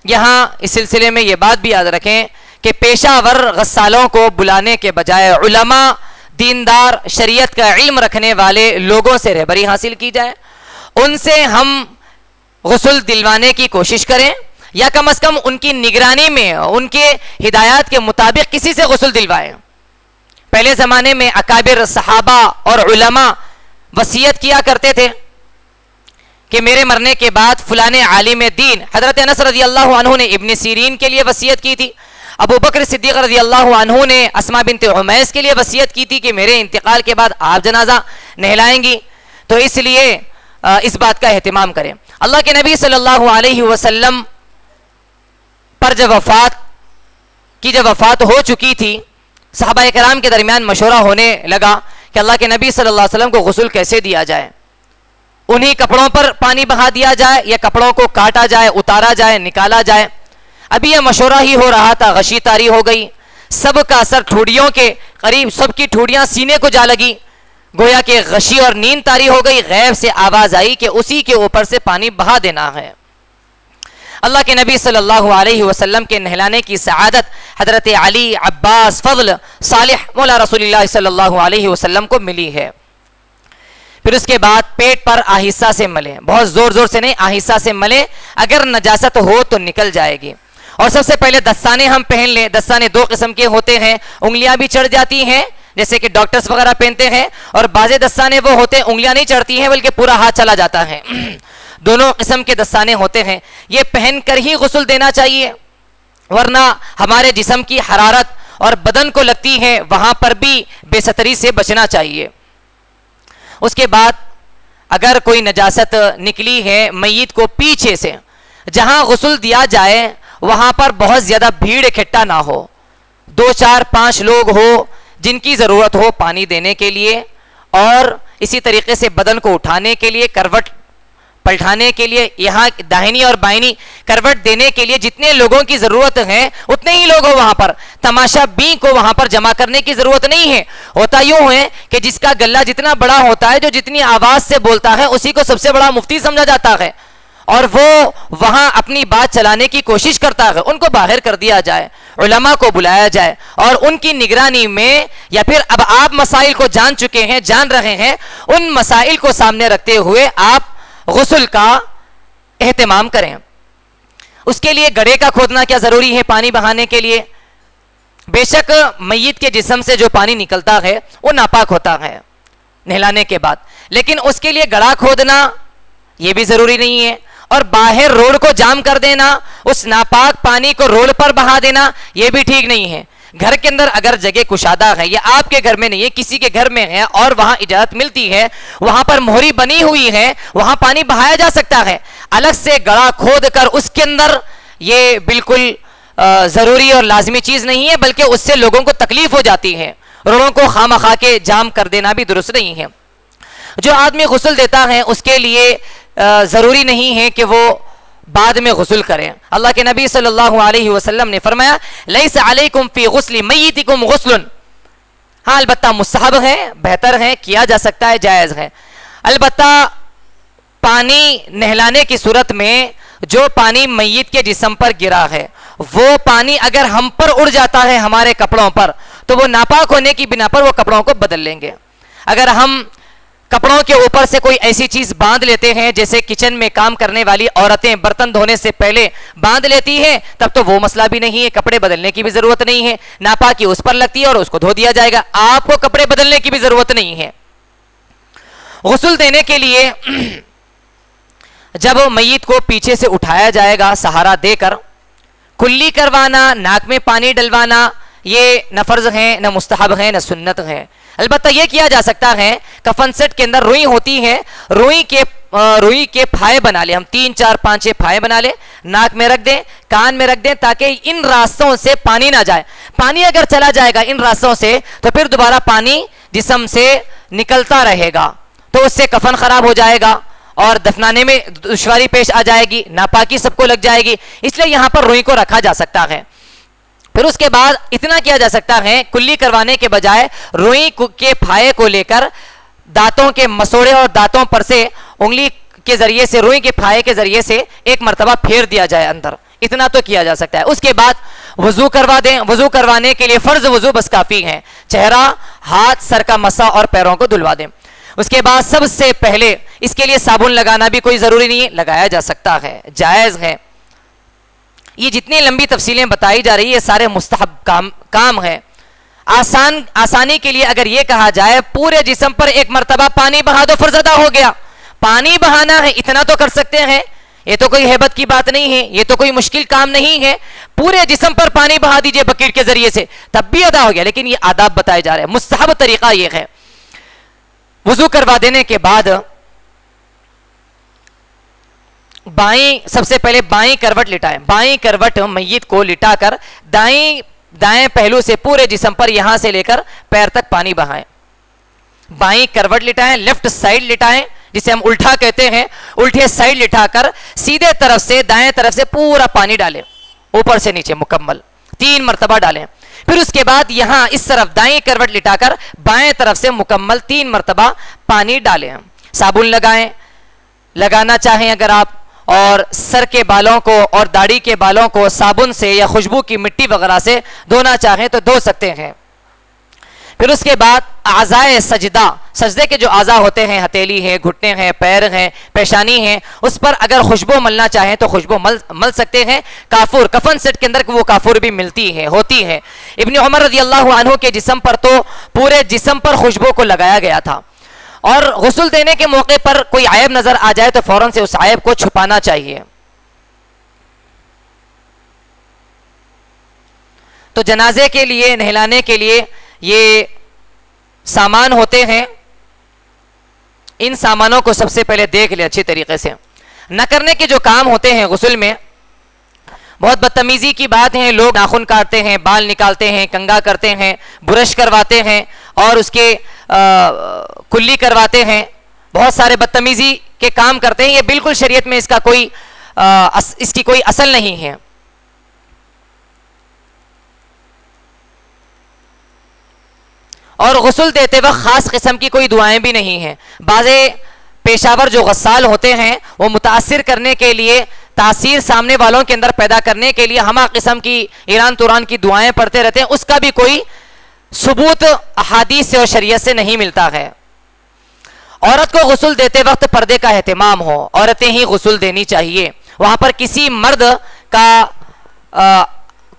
یہاں اس سلسلے میں یہ بات بھی یاد رکھیں کہ پیشہ ور غسالوں کو بلانے کے بجائے علماء، دیندار، شریعت کا علم رکھنے والے لوگوں سے رہبری حاصل کی جائے. ان سے ہم غسل دلوانے کی کوشش کریں، یا کم از کم ان کی نگرانی میں، ان کے ہدایات کے مطابق کسی سے غسل دلوائیں. پہلے زمانے میں اکابر صحابہ اور علماء وصیت کیا کرتے تھے کہ میرے مرنے کے بعد فلاں عالم دین، حضرت انس رضی اللہ عنہ نے ابن سیرین کے لیے وصیت کی تھی. ابو بکر صدیق رضی اللہ عنہ نے اسماء بنت عمیس کے لیے وصیت کی تھی کہ میرے انتقال کے بعد آپ جنازہ نہلائیں گی. تو اس لیے اس بات کا اہتمام کریں. اللہ کے نبی صلی اللہ علیہ وسلم پر جب وفات ہو چکی تھی، صحابہ کرام کے درمیان مشورہ ہونے لگا کہ اللہ کے نبی صلی اللہ علیہ وسلم کو غسل کیسے دیا جائے. انہی کپڑوں پر پانی بہا دیا جائے یا کپڑوں کو کاٹا جائے، اتارا جائے، نکالا جائے. ابھی یہ مشورہ ہی ہو رہا تھا، غشی طاری ہو گئی. سب کا اثر ٹھوڑیوں کے قریب، سب کی ٹھوڑیاں سینے کو جا لگی. گویا کہ غشی اور نیند طاری ہو گئی. غیب سے آواز آئی کہ اسی کے اوپر سے پانی بہا دینا ہے. اللہ کے نبی صلی اللہ علیہ وسلم کے نہلانے کی سعادت حضرت علی، عباس، فضل، صالح مولا رسول اللہ صلی اللہ علیہ وسلم کو ملی ہے. پھر اس کے بعد پیٹ پر آہستہ سے ملیں، بہت زور زور سے نہیں، آہستہ سے ملیں. اگر نجاست ہو تو نکل جائے گی. اور سب سے پہلے دستانے ہم پہن لیں. دستانے 2 قسم کے ہوتے ہیں، انگلیاں بھی چڑھ جاتی ہیں جیسے کہ ڈاکٹرز وغیرہ پہنتے ہیں، اور بعض دستانے وہ ہوتے ہیں انگلیاں نہیں چڑھتی ہیں بلکہ پورا ہاتھ چلا جاتا ہے. دونوں قسم کے دستانے ہوتے ہیں. یہ پہن کر ہی غسل دینا چاہیے، ورنہ ہمارے جسم کی حرارت اور بدن کو لگتی ہے، وہاں پر بھی بے ستری سے بچنا چاہیے. اس کے بعد اگر کوئی نجاست نکلی ہے میت کو پیچھے سے، جہاں غسل دیا جائے وہاں پر بہت زیادہ بھیڑ اکٹھا نہ ہو. 2 4 5 لوگ ہو جن کی ضرورت ہو پانی دینے کے لیے، اور اسی طریقے سے بدن کو اٹھانے کے لیے، کروٹ پلٹانے کے لیے، یہاں داہنی اور بائنی کروٹ دینے کے لیے جتنے لوگوں کی ضرورت ہے اتنے ہی لوگ ہو وہاں پر. تماشا بین کو وہاں پر جمع کرنے کی ضرورت نہیں ہے. ہوتا یوں ہے کہ جس کا گلہ جتنا بڑا ہوتا ہے، جو جتنی آواز سے بولتا ہے، اسی کو سب سے بڑا مفتی سمجھا جاتا ہے. اور وہ وہاں اپنی بات چلانے کی کوشش کرتا ہے، ان کو باہر کر دیا جائے، علماء کو بلایا جائے اور ان کی نگرانی میں، یا پھر اب آپ مسائل کو جان چکے ہیں، جان رہے ہیں، ان مسائل کو سامنے رکھتے ہوئے آپ غسل کا اہتمام کریں۔ اس کے لیے گڑھے کا کھودنا کیا ضروری ہے پانی بہانے کے لیے؟ بے شک میت کے جسم سے جو پانی نکلتا ہے وہ ناپاک ہوتا ہے نہلانے کے بعد، لیکن اس کے لیے گڑھا کھودنا یہ بھی ضروری نہیں ہے، اور باہر روڈ کو جام کر دینا، اس ناپاک پانی کو روڈ پر بہا دینا، یہ بھی ٹھیک نہیں ہے۔ گھر کے اندر اگر جگہ کشادہ ہے، یا آپ کے گھر میں نہیں ہے، کسی کے گھر میں ہے اور وہاں اجازت ملتی ہے، وہاں پر مہری بنی ہوئی ہے، وہاں پانی بہایا جا سکتا ہے۔ الگ سے گڑھا کھود کر اس کے اندر، یہ بالکل ضروری اور لازمی چیز نہیں ہے، بلکہ اس سے لوگوں کو تکلیف ہو جاتی ہے۔ روڈوں کو خواہ کے جام کر دینا بھی درست نہیں ہے۔ جو آدمی غسل دیتا ہے اس کے لیے ضروری نہیں ہے کہ وہ بعد میں غسل کریں۔ اللہ کے نبی صلی اللہ علیہ وسلم نے فرمایا لیس علیکم فی غسل میتکم غسل، ہاں البتہ مستحب ہے، بہتر ہے، کیا جا سکتا ہے، جائز ہے۔ البتہ پانی نہلانے کی صورت میں جو پانی میت کے جسم پر گرا ہے، وہ پانی اگر ہم پر اڑ جاتا ہے ہمارے کپڑوں پر، تو وہ ناپاک ہونے کی بنا پر وہ کپڑوں کو بدل لیں گے۔ اگر ہم کپڑوں کے اوپر سے کوئی ایسی چیز باندھ لیتے ہیں، جیسے کچن میں کام کرنے والی عورتیں برتن دھونے سے پہلے باندھ لیتی ہیں، تب تو وہ مسئلہ بھی نہیں ہے، کپڑے بدلنے کی بھی ضرورت نہیں ہے، ناپاکی اس پر لگتی ہے اور اس کو دھو دیا جائے گا، آپ کو کپڑے بدلنے کی بھی ضرورت نہیں ہے۔ غسل دینے کے لیے جب میت کو پیچھے سے اٹھایا جائے گا سہارا دے کر، کلی کروانا، ناک میں پانی ڈلوانا، یہ نہ فرض ہے، نہ مستحب ہے، نہ سنت ہے۔ البتہ یہ کیا جا سکتا ہے، کفن سیٹ کے اندر روئی ہوتی ہے، روئی کے پھائے بنا لیں، ہم 3 4 5 6 پھائے بنا لیں، ناک میں رکھ دیں، کان میں رکھ دیں، تاکہ ان راستوں سے پانی نہ جائے۔ پانی اگر چلا جائے گا ان راستوں سے تو پھر دوبارہ پانی جسم سے نکلتا رہے گا، تو اس سے کفن خراب ہو جائے گا اور دفنانے میں دشواری پیش آ جائے گی، ناپاکی سب کو لگ جائے گی، اس لیے یہاں پر روئی کو رکھا جا سکتا ہے۔ پھر اس کے بعد اتنا کیا جا سکتا ہے، کلی کروانے کے بجائے روئی کے پھائے کو لے کر دانتوں کے مسوڑے اور دانتوں پر سے انگلی کے ذریعے سے، روئی کے پھائے کے ذریعے سے ایک مرتبہ پھیر دیا جائے اندر، اتنا تو کیا جا سکتا ہے۔ اس کے بعد وضو کروا دیں، وضو کروانے کے لیے فرض وضو بس کافی ہے، چہرہ، ہاتھ، سر کا مسح اور پیروں کو دھلوا دیں۔ اس کے بعد سب سے پہلے اس کے لیے صابن لگانا بھی کوئی ضروری نہیں ہے، لگایا جا سکتا ہے، جائز ہے۔ یہ جتنی لمبی تفصیلیں بتائی جا رہی ہے سارے مستحب کام ہے۔ آسانی کے لیے اگر یہ کہا جائے پورے جسم پر ایک مرتبہ پانی بہا دو، فرض ادا ہو گیا۔ پانی بہانا ہے اتنا تو کر سکتے ہیں، یہ تو کوئی ہیبت کی بات نہیں ہے، یہ تو کوئی مشکل کام نہیں ہے، پورے جسم پر پانی بہا دیجئے بکیٹ کے ذریعے سے، تب بھی ادا ہو گیا۔ لیکن یہ آداب بتائے جا رہے ہیں، مستحب طریقہ یہ ہے۔ وضو کروا دینے کے بعد سب سے پہلے بائیں کروٹ لٹائیں، بائیں کروٹ میت کو لٹا کر دائیں پہلو سے پورے جسم پر یہاں سے لے کر پیر تک پانی بہائیں۔ بائیں کروٹ لٹائیں، لیفٹ سائیڈ لٹائیں، جسے ہم الٹا کہتے ہیں، الٹے سائیڈ لٹا کر سیدھے طرف سے دائیں طرف سے پورا پانی ڈالیں، اوپر سے نیچے مکمل 3 مرتبہ ڈالیں۔ پھر اس کے بعد یہاں اس طرف دائیں کروٹ لٹا کر بائیں طرف سے مکمل 3 مرتبہ پانی ڈالیں۔ صابن لگائیں، لگانا چاہیں اگر آپ، اور سر کے بالوں کو اور داڑھی کے بالوں کو صابن سے یا خوشبو کی مٹی وغیرہ سے دھونا چاہیں تو دھو سکتے ہیں۔ پھر اس کے بعد اعضائے سجدہ، سجدے کے جو اعضاء ہوتے ہیں، ہتھیلی ہے، گھٹنے ہیں، پیر ہیں، پیشانی ہیں، اس پر اگر خوشبو ملنا چاہیں تو خوشبو مل سکتے ہیں۔ کافور، کفن سیٹ کے اندر وہ کافور بھی ہوتی ہے۔ ابن عمر رضی اللہ عنہ کے جسم پر تو پورے جسم پر خوشبو کو لگایا گیا تھا، اور غسل دینے کے موقع پر کوئی عیب نظر آ جائے تو فوراً سے اس عیب کو چھپانا چاہیے۔ تو جنازے کے لیے، نہلانے کے لیے یہ سامان ہوتے ہیں، ان سامانوں کو سب سے پہلے دیکھ لیں اچھی طریقے سے۔ نہ کرنے کے جو کام ہوتے ہیں غسل میں، بہت بدتمیزی کی بات ہے، لوگ ناخن کاٹتے ہیں، بال نکالتے ہیں، کنگھا کرتے ہیں، برش کرواتے ہیں اور اس کے کلی کرواتے ہیں، بہت سارے بدتمیزی کے کام کرتے ہیں۔ یہ بالکل شریعت میں اس کی کوئی اصل نہیں ہے۔ اور غسل دیتے وقت خاص قسم کی کوئی دعائیں بھی نہیں ہیں۔ بعض پیشاور جو غسال ہوتے ہیں وہ متاثر کرنے کے لیے، تاثیر سامنے والوں کے اندر پیدا کرنے کے لیے ہمہ قسم کی ایران توران کی دعائیں پڑھتے رہتے ہیں، اس کا بھی کوئی ثبوت احادیث سے اور شریعت سے نہیں ملتا ہے۔ عورت کو غسل دیتے وقت پردے کا اہتمام ہو، عورتیں ہی غسل دینی چاہیے، وہاں پر کسی مرد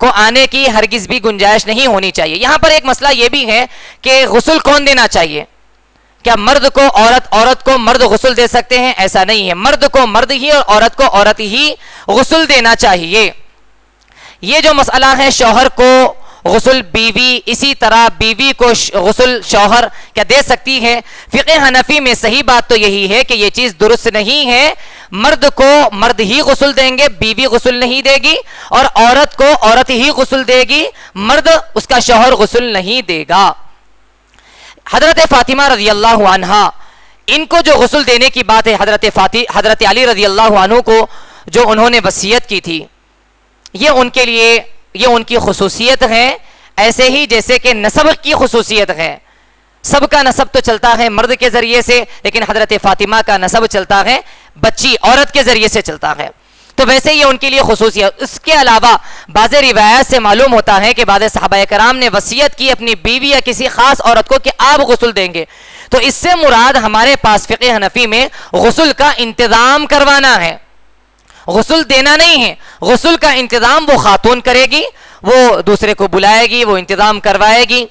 کو آنے کی ہرگز بھی گنجائش نہیں ہونی چاہیے۔ یہاں پر ایک مسئلہ یہ بھی ہے کہ غسل کون دینا چاہیے؟ کیا مرد کو عورت کو مرد غسل دے سکتے ہیں؟ ایسا نہیں ہے، مرد کو مرد ہی اور عورت کو عورت ہی غسل دینا چاہیے۔ یہ جو مسئلہ ہے شوہر کو غسل بیوی، اسی طرح بیوی کو غسل شوہر کیا دے سکتی ہے؟ فقہ حنفی میں صحیح بات تو یہی ہے کہ یہ چیز درست نہیں ہے، مرد کو مرد ہی غسل دیں گے، بیوی غسل نہیں دے گی، اور عورت کو عورت ہی غسل دے گی، مرد اس کا شوہر غسل نہیں دے گا۔ حضرت فاطمہ رضی اللہ عنہا، ان کو جو غسل دینے کی بات ہے، حضرت علی رضی اللہ عنہ کو جو انہوں نے وصیت کی تھی، یہ ان کے لیے یہ ان کی خصوصیت ہے، ایسے ہی جیسے کہ نسب کی خصوصیت ہے۔ سب کا نسب تو چلتا ہے مرد کے ذریعے سے، لیکن حضرت فاطمہ کا نسب چلتا ہے بچی عورت کے ذریعے سے چلتا ہے، تو ویسے یہ ان کے لیے خصوصیت۔ اس کے علاوہ بعض روایات سے معلوم ہوتا ہے کہ بعض صحابہ کرام نے وصیت کی اپنی بیوی یا کسی خاص عورت کو کہ آپ غسل دیں گے، تو اس سے مراد ہمارے پاس فقہ حنفی میں غسل کا انتظام کروانا ہے، غسل دینا نہیں ہے۔ غسل کا انتظام وہ خاتون کرے گی، وہ دوسرے کو بلائے گی، وہ انتظام کروائے گی۔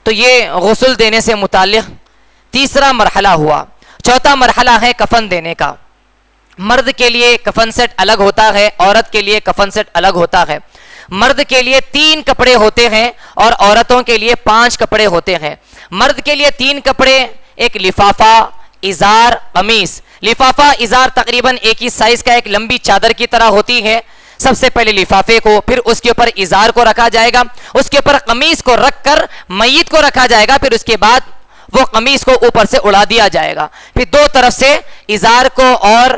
تو یہ غسل دینے سے متعلق تیسرا مرحلہ ہوا۔ چوتھا مرحلہ ہے کفن دینے کا۔ مرد کے لیے کفن سیٹ الگ ہوتا ہے، عورت کے لیے کفن سیٹ الگ ہوتا ہے۔ مرد کے لیے 3 کپڑے ہوتے ہیں اور عورتوں کے لیے 5 کپڑے ہوتے ہیں۔ مرد کے لیے 3 کپڑے، ایک لفافہ، ازار، قمیص۔ لفافہ ازار تقریباً ایک ہی سائز کا ایک لمبی چادر کی طرح ہوتی ہے۔ سب سے پہلے لفافے کو، پھر اس کے اوپر ازار کو رکھا جائے گا، اس کے اوپر قمیص کو رکھ کر میت کو رکھا جائے گا، پھر اس کے بعد وہ قمیص کو اوپر سے اڑا دیا جائے گا، پھر 2 طرف سے ازار کو اور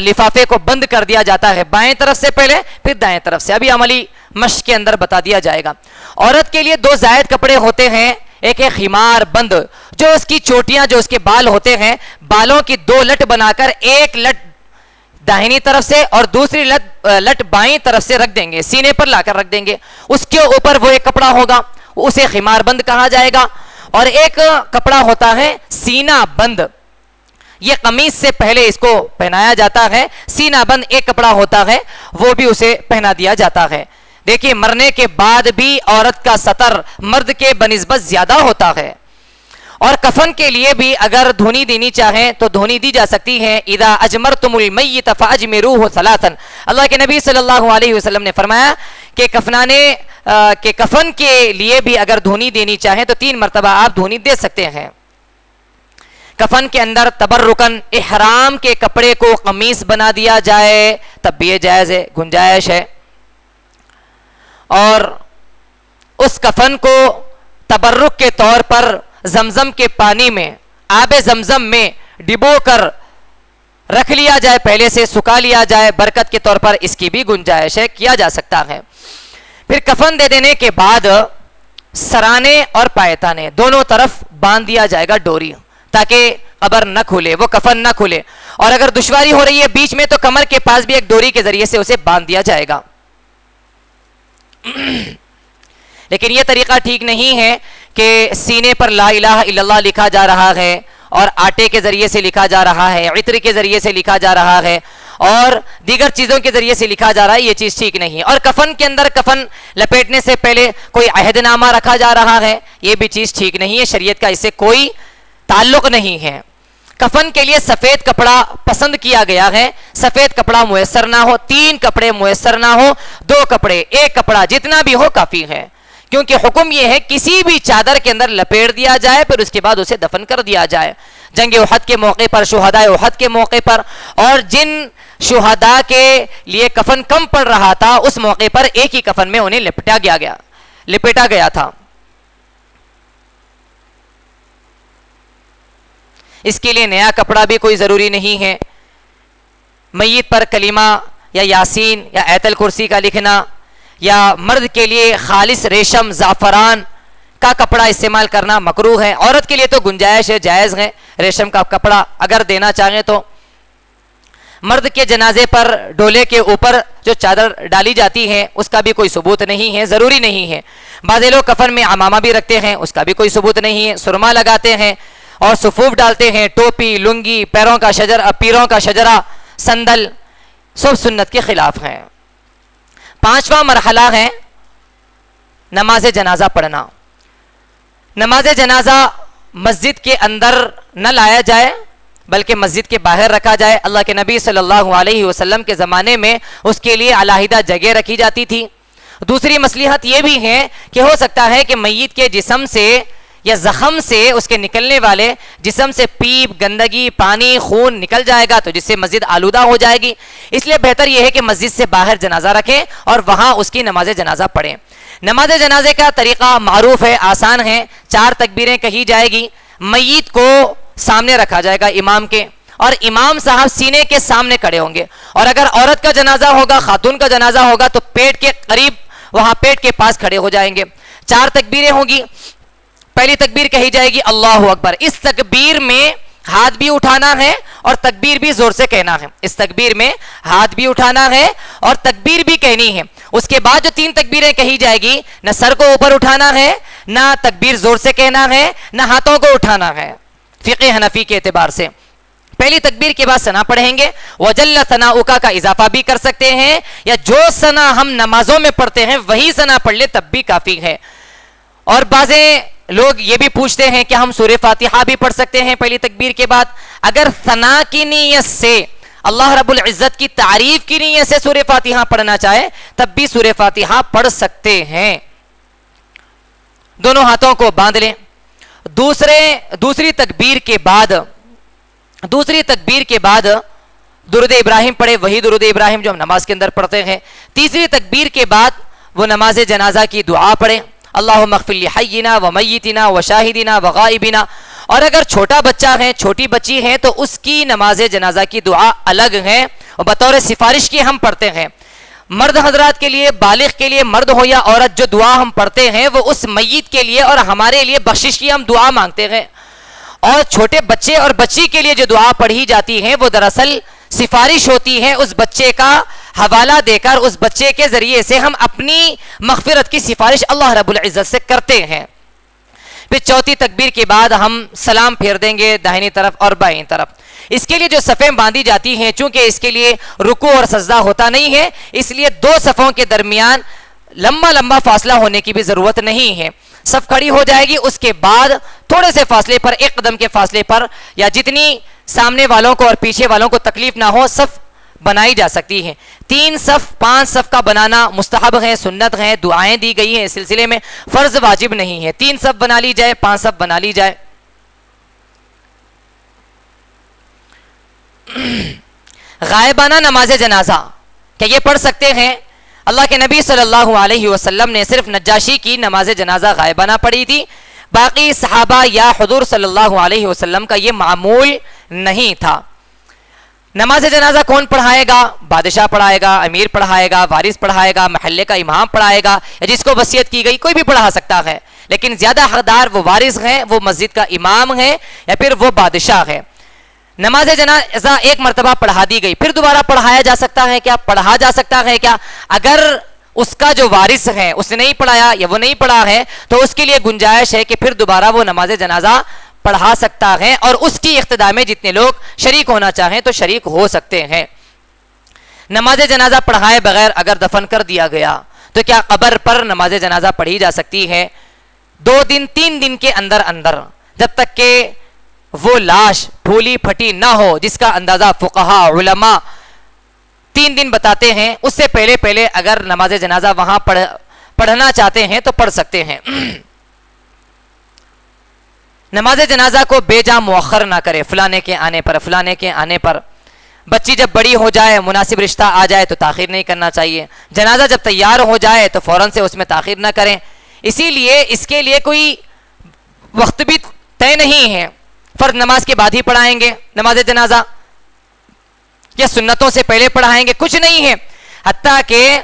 لفافے کو بند کر دیا جاتا ہے، بائیں طرف سے پہلے پھر دائیں طرف سے، ابھی عملی مشق کے اندر بتا دیا جائے گا۔ عورت کے لیے 2 زائد کپڑے ہوتے ہیں، ایک ہے خمار بند، جو اس کی چوٹیاں، جو اس کے بال ہوتے ہیں، بالوں کی 2 لٹ بنا کر ایک لٹ داہنی طرف سے اور دوسری لٹ بائیں طرف سے رکھ دیں گے، سینے پر لا کر رکھ دیں گے، اس کے اوپر وہ ایک کپڑا ہوگا، اسے خمار بند کہا جائے گا۔ اور ایک کپڑا ہوتا ہے سینہ بند، یہ قمیص سے پہلے اس کو پہنایا جاتا ہے، سینہ بند ایک کپڑا ہوتا ہے، وہ بھی اسے پہنا دیا جاتا ہے۔ دیکھیے مرنے کے بعد بھی عورت کا ستر مرد کے بنسبت زیادہ ہوتا ہے۔ اور کفن کے لیے بھی اگر دھونی دینی چاہیں تو دھونی دی جا سکتی ہے۔ اذا اجمرتم المیت فاجمروه ثلاثا، اللہ کے نبی صلی اللہ علیہ وسلم نے فرمایا کہ کفن کے لیے بھی اگر دھونی دینی چاہیں تو 3 مرتبہ آپ دھونی دے سکتے ہیں۔ کفن کے اندر تبرکن احرام کے کپڑے کو قمیص بنا دیا جائے تب بھی یہ جائز ہے، گنجائش ہے۔ اور اس کفن کو تبرک کے طور پر زمزم کے پانی میں، آب زمزم میں ڈبو کر رکھ لیا جائے، پہلے سے سکھا لیا جائے برکت کے طور پر، اس کی بھی گنجائش ہے، کیا جا سکتا ہے۔ پھر کفن دے دینے کے بعد سرانے اور پائتانے دونوں طرف باندھ دیا جائے گا ڈوری، تاکہ قبر نہ کھلے، وہ کفن نہ کھلے، اور اگر دشواری ہو رہی ہے بیچ میں تو کمر کے پاس بھی ایک ڈوری کے ذریعے سے اسے باندھ دیا جائے گا۔ لیکن یہ طریقہ ٹھیک نہیں ہے کہ سینے پر لا الہ الا اللہ لکھا جا رہا ہے اور آٹے کے ذریعے سے لکھا جا رہا ہے، عطر کے ذریعے سے لکھا جا رہا ہے اور دیگر چیزوں کے ذریعے سے لکھا جا رہا ہے، یہ چیز ٹھیک نہیں ہے۔ اور کفن کے اندر کفن لپیٹنے سے پہلے کوئی عہد نامہ رکھا جا رہا ہے، یہ بھی چیز ٹھیک نہیں ہے، شریعت کا اس سے کوئی تعلق نہیں ہے۔ کفن کے لیے سفید کپڑا پسند کیا گیا ہے، سفید کپڑا میسر نہ ہو، 3 کپڑے میسر نہ ہو، 2 کپڑے، 1 کپڑا جتنا بھی ہو کافی ہے، کیونکہ حکم یہ ہے کسی بھی چادر کے اندر لپیٹ دیا جائے پھر اس کے بعد اسے دفن کر دیا جائے۔ جنگ احد کے موقع پر، شہداء احد کے موقع پر، اور جن شہداء کے لیے کفن کم پڑ رہا تھا اس موقع پر ایک ہی کفن میں انہیں لپیٹا گیا تھا۔ اس کے لیے نیا کپڑا بھی کوئی ضروری نہیں ہے۔ میت پر کلمہ یا یاسین یا آیت الکرسی کا لکھنا، یا مرد کے لیے خالص ریشم، زعفران کا کپڑا استعمال کرنا مکروہ ہے. عورت کے لیے تو گنجائش ہے, جائز ہے, ریشم کا کپڑا اگر دینا چاہیں تو. مرد کے جنازے پر ڈولے کے اوپر جو چادر ڈالی جاتی ہے اس کا بھی کوئی ثبوت نہیں ہے, ضروری نہیں ہے. بعض لوگ کفن میں عمامہ بھی رکھتے ہیں, اس کا بھی کوئی ثبوت نہیں ہے. سرما لگاتے ہیں اور صفوف ڈالتے ہیں, ٹوپی, لنگی, پیروں کا شجرہ, سندل, سب سنت کے خلاف ہیں. 5واں مرحلہ ہے نماز جنازہ پڑھنا. نماز جنازہ مسجد کے اندر نہ لایا جائے بلکہ مسجد کے باہر رکھا جائے. اللہ کے نبی صلی اللہ علیہ وسلم کے زمانے میں اس کے لیے علیحدہ جگہ رکھی جاتی تھی. دوسری مصلحت یہ بھی ہے کہ ہو سکتا ہے کہ میت کے جسم سے یا زخم سے, اس کے نکلنے والے جسم سے پیپ, گندگی, پانی, خون نکل جائے گا تو جس سے مسجد آلودہ ہو جائے گی. اس لیے بہتر یہ ہے کہ مسجد سے باہر جنازہ رکھیں اور وہاں اس کی نماز جنازہ پڑھیں. نماز جنازے کا طریقہ معروف ہے, آسان ہے. 4 تکبیریں کہی جائے گی, میت کو سامنے رکھا جائے گا امام کے, اور امام صاحب سینے کے سامنے کھڑے ہوں گے. اور اگر عورت کا جنازہ ہوگا, خاتون کا جنازہ ہوگا تو پیٹ کے قریب, وہاں پیٹ کے پاس کھڑے ہو جائیں گے. 4 تکبیریں ہوں گی. پہلی تکبیر کہی جائے گی اللہ اکبر. اس تکبیر میں ہاتھ بھی اٹھانا ہے اور تکبیر بھی زور سے کہنا ہے. اس تکبیر میں ہاتھ بھی اٹھانا ہے اور تکبیر بھی کہنی ہے. اس کے بعد جو 3 تکبیریں کہی جائے گی, نہ سر کو اوپر اٹھانا ہے, نہ تکبیر زور سے کہنا ہے, نہ ہاتھوں کو اٹھانا ہے. فقہ حنفی کے اعتبار سے پہلی تکبیر کے بعد ثنا پڑھیں گے. وجل ثناؤک کا اضافہ بھی کر سکتے ہیں, یا جو ثنا ہم نمازوں میں پڑھتے ہیں وہی ثنا پڑھ لے تب بھی کافی ہے. اور بعض لوگ یہ بھی پوچھتے ہیں کہ ہم سورہ فاتحہ بھی پڑھ سکتے ہیں پہلی تکبیر کے بعد. اگر ثنا کی نیت سے, اللہ رب العزت کی تعریف کی نیت سے سورہ فاتحہ پڑھنا چاہے تب بھی سورہ فاتحہ پڑھ سکتے ہیں. دونوں ہاتھوں کو باندھ لیں. دوسری تکبیر کے بعد درود ابراہیم پڑھے, وہی درود ابراہیم جو ہم نماز کے اندر پڑھتے ہیں. تیسری تکبیر کے بعد وہ نماز جنازہ کی دعا پڑھیں, اللہم اغفر لحینا و میتنا و شاہدنا و غائبنا. اور اگر چھوٹا بچہ ہے, چھوٹی بچی ہے تو اس کی نماز جنازہ کی دعا الگ ہے اور بطور سفارش کی ہم پڑھتے ہیں. مرد حضرات کے لیے, بالغ کے لیے, مرد ہو یا عورت, جو دعا ہم پڑھتے ہیں وہ اس میت کے لیے اور ہمارے لیے بخشش کی ہم دعا مانگتے ہیں. اور چھوٹے بچے اور بچی کے لیے جو دعا پڑھی جاتی ہے وہ دراصل سفارش ہوتی ہے. اس بچے کا حوالہ دے کر اس بچے کے ذریعے سے ہم اپنی مغفرت کی سفارش اللہ رب العزت سے کرتے ہیں. پھر چوتھی تکبیر کے بعد ہم سلام پھیر دیں گے داہنی طرف اور بائیں طرف. اس کے لیے جو صفیں باندھی جاتی ہیں, چونکہ اس کے لیے رکوع اور سجدہ ہوتا نہیں ہے, اس لیے 2 صفوں کے درمیان لمبا فاصلہ ہونے کی بھی ضرورت نہیں ہے. صف کھڑی ہو جائے گی, اس کے بعد تھوڑے سے فاصلے پر, 1 قدم کے فاصلے پر, یا جتنی سامنے والوں کو اور پیچھے والوں کو تکلیف نہ ہو, صف بنائی جا سکتی ہے. 3 صف 5 صف کا بنانا مستحب ہے, سنت ہے, دعائیں دی گئی ہیں اس سلسلے میں, فرض واجب نہیں ہے. 3 صف بنا لی جائے, 5 صف بنا لی جائے. غائبانہ نماز جنازہ کہ یہ پڑھ سکتے ہیں. اللہ کے نبی صلی اللہ علیہ وسلم نے صرف نجاشی کی نماز جنازہ غائبانہ پڑھی تھی, باقی صحابہ یا حضور صلی اللہ علیہ وسلم کا یہ معمول نہیں تھا. نماز جنازہ کون پڑھائے گا؟ بادشاہ پڑھائے گا, امیر پڑھائے گا, وارث پڑھائے گا, محلے کا امام پڑھائے گا, یا جس کو وصیت کی گئی کوئی بھی پڑھا سکتا ہے. لیکن زیادہ حقدار وہ وارث ہیں, وہ مسجد کا امام ہے, یا پھر وہ بادشاہ ہے. نماز جنازہ ایک مرتبہ پڑھا دی گئی, پھر دوبارہ پڑھایا جا سکتا ہے کیا؟ پڑھا جا سکتا ہے کیا؟ اگر اس کا جو وارث ہے اس نے نہیں پڑھایا یا وہ نہیں پڑھا ہے تو اس کے لیے گنجائش ہے کہ پھر دوبارہ وہ نماز جنازہ پڑھا سکتا ہے, اور اس کی اقتداء میں جتنے لوگ شریک ہونا چاہیں تو شریک ہو سکتے ہیں. نماز جنازہ پڑھائے بغیر اگر دفن کر دیا گیا تو کیا قبر پر نماز جنازہ پڑھی جا سکتی ہے؟ 2 دن 3 دن کے اندر جب تک کہ وہ لاش پھولی پھٹی نہ ہو, جس کا اندازہ فقہاء علماء 3 دن بتاتے ہیں, اس سے پہلے اگر نماز جنازہ وہاں پڑھنا چاہتے ہیں تو پڑھ سکتے ہیں. نماز جنازہ کو بے جا مؤخر نہ کرے, فلانے کے آنے پر. بچی جب بڑی ہو جائے, مناسب رشتہ آ جائے تو تاخیر نہیں کرنا چاہیے. جنازہ جب تیار ہو جائے تو فوراً سے اس میں تاخیر نہ کریں. اسی لیے اس کے لیے کوئی وقت بھی طے نہیں ہے. فرض نماز کے بعد ہی پڑھائیں گے نماز جنازہ, یا سنتوں سے پہلے پڑھائیں گے, کچھ نہیں ہے. حتیٰ کہ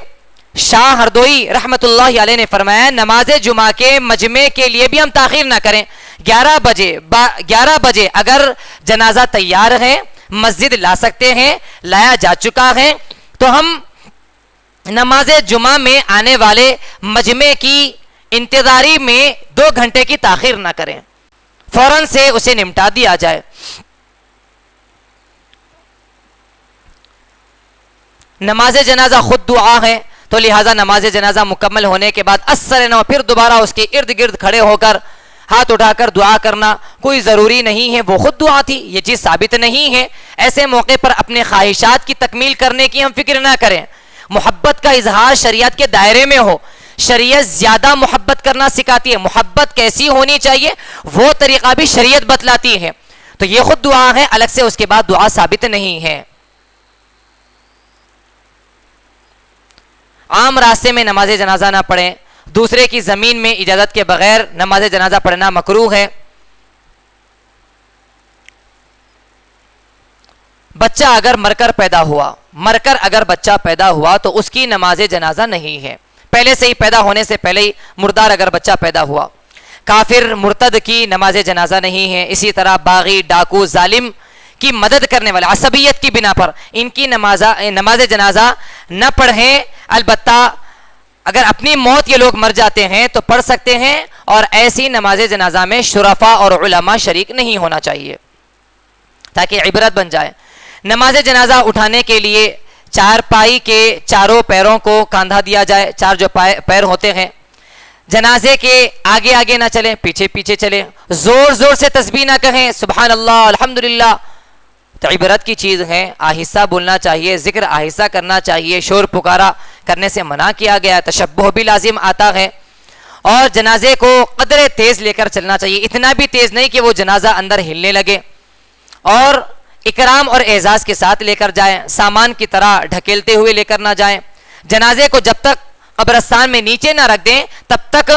شاہ ہردوئی رحمت اللہ علیہ نے فرمایا نماز جمعہ کے مجمع کے لیے بھی ہم تاخیر نہ کریں. 11 بجے اگر جنازہ تیار ہے, مسجد لا سکتے ہیں, لایا جا چکا ہے, تو ہم نماز جمعہ میں آنے والے مجمع کی انتظاری میں 2 گھنٹے کی تاخیر نہ کریں, فوراً سے اسے نمٹا دیا جائے. نماز جنازہ خود دعا ہے, تو لہٰذا نماز جنازہ مکمل ہونے کے بعد اثر نو پھر دوبارہ اس کے ارد گرد کھڑے ہو کر ہاتھ اٹھا کر دعا کرنا کوئی ضروری نہیں ہے. وہ خود دعا تھی, یہ چیز ثابت نہیں ہے. ایسے موقع پر اپنے خواہشات کی تکمیل کرنے کی ہم فکر نہ کریں. محبت کا اظہار شریعت کے دائرے میں ہو. شریعت زیادہ محبت کرنا سکھاتی ہے. محبت کیسی ہونی چاہیے وہ طریقہ بھی شریعت بتلاتی ہے. تو یہ خود دعا ہے, الگ سے اس کے بعد دعا ثابت نہیں ہے. عام راستے میں نماز جنازہ نہ پڑھیں. دوسرے کی زمین میں اجازت کے بغیر نماز جنازہ پڑھنا مکروہ ہے. بچہ اگر مر کر اگر بچہ پیدا ہوا تو اس کی نماز جنازہ نہیں ہے. پہلے سے ہی پیدا ہونے سے پہلے ہی مردار اگر بچہ پیدا ہوا. کافر مرتد کی نماز جنازہ نہیں ہے. اسی طرح باغی, ڈاکو, ظالم کی مدد کرنے والے عصبیت کی بنا پر ان کی نماز جنازہ نہ پڑھیں. البتہ اگر اپنی موت یہ لوگ مر جاتے ہیں تو پڑھ سکتے ہیں, اور ایسی نماز جنازہ میں شرفاء اور علماء شریک نہیں ہونا چاہیے تاکہ عبرت بن جائے. نماز جنازہ اٹھانے کے لیے چارپائی کے چاروں پیروں کو کاندھا دیا جائے. 4 جو پیر ہوتے ہیں, جنازے کے آگے آگے نہ چلیں, پیچھے پیچھے چلیں. زور زور سے تسبیح نہ کہیں, سبحان اللہ, الحمدللہ. تو عبرت کی چیز ہے, آہستہ بولنا چاہیے, ذکر آہستہ کرنا چاہیے. شور پکارا کرنے سے منع کیا گیا. تشبہ بھی لازم آتا ہے. اور جنازے کو قدر تیز لے کر چلنا چاہیے, اتنا بھی تیز نہیں کہ وہ جنازہ اندر ہلنے لگے. اور اکرام اور اعزاز کے ساتھ لے کر جائیں, سامان کی طرح ڈھکیلتے ہوئے لے کر نہ جائیں. جنازے کو جب تک قبرستان میں نیچے نہ رکھ دیں تب تک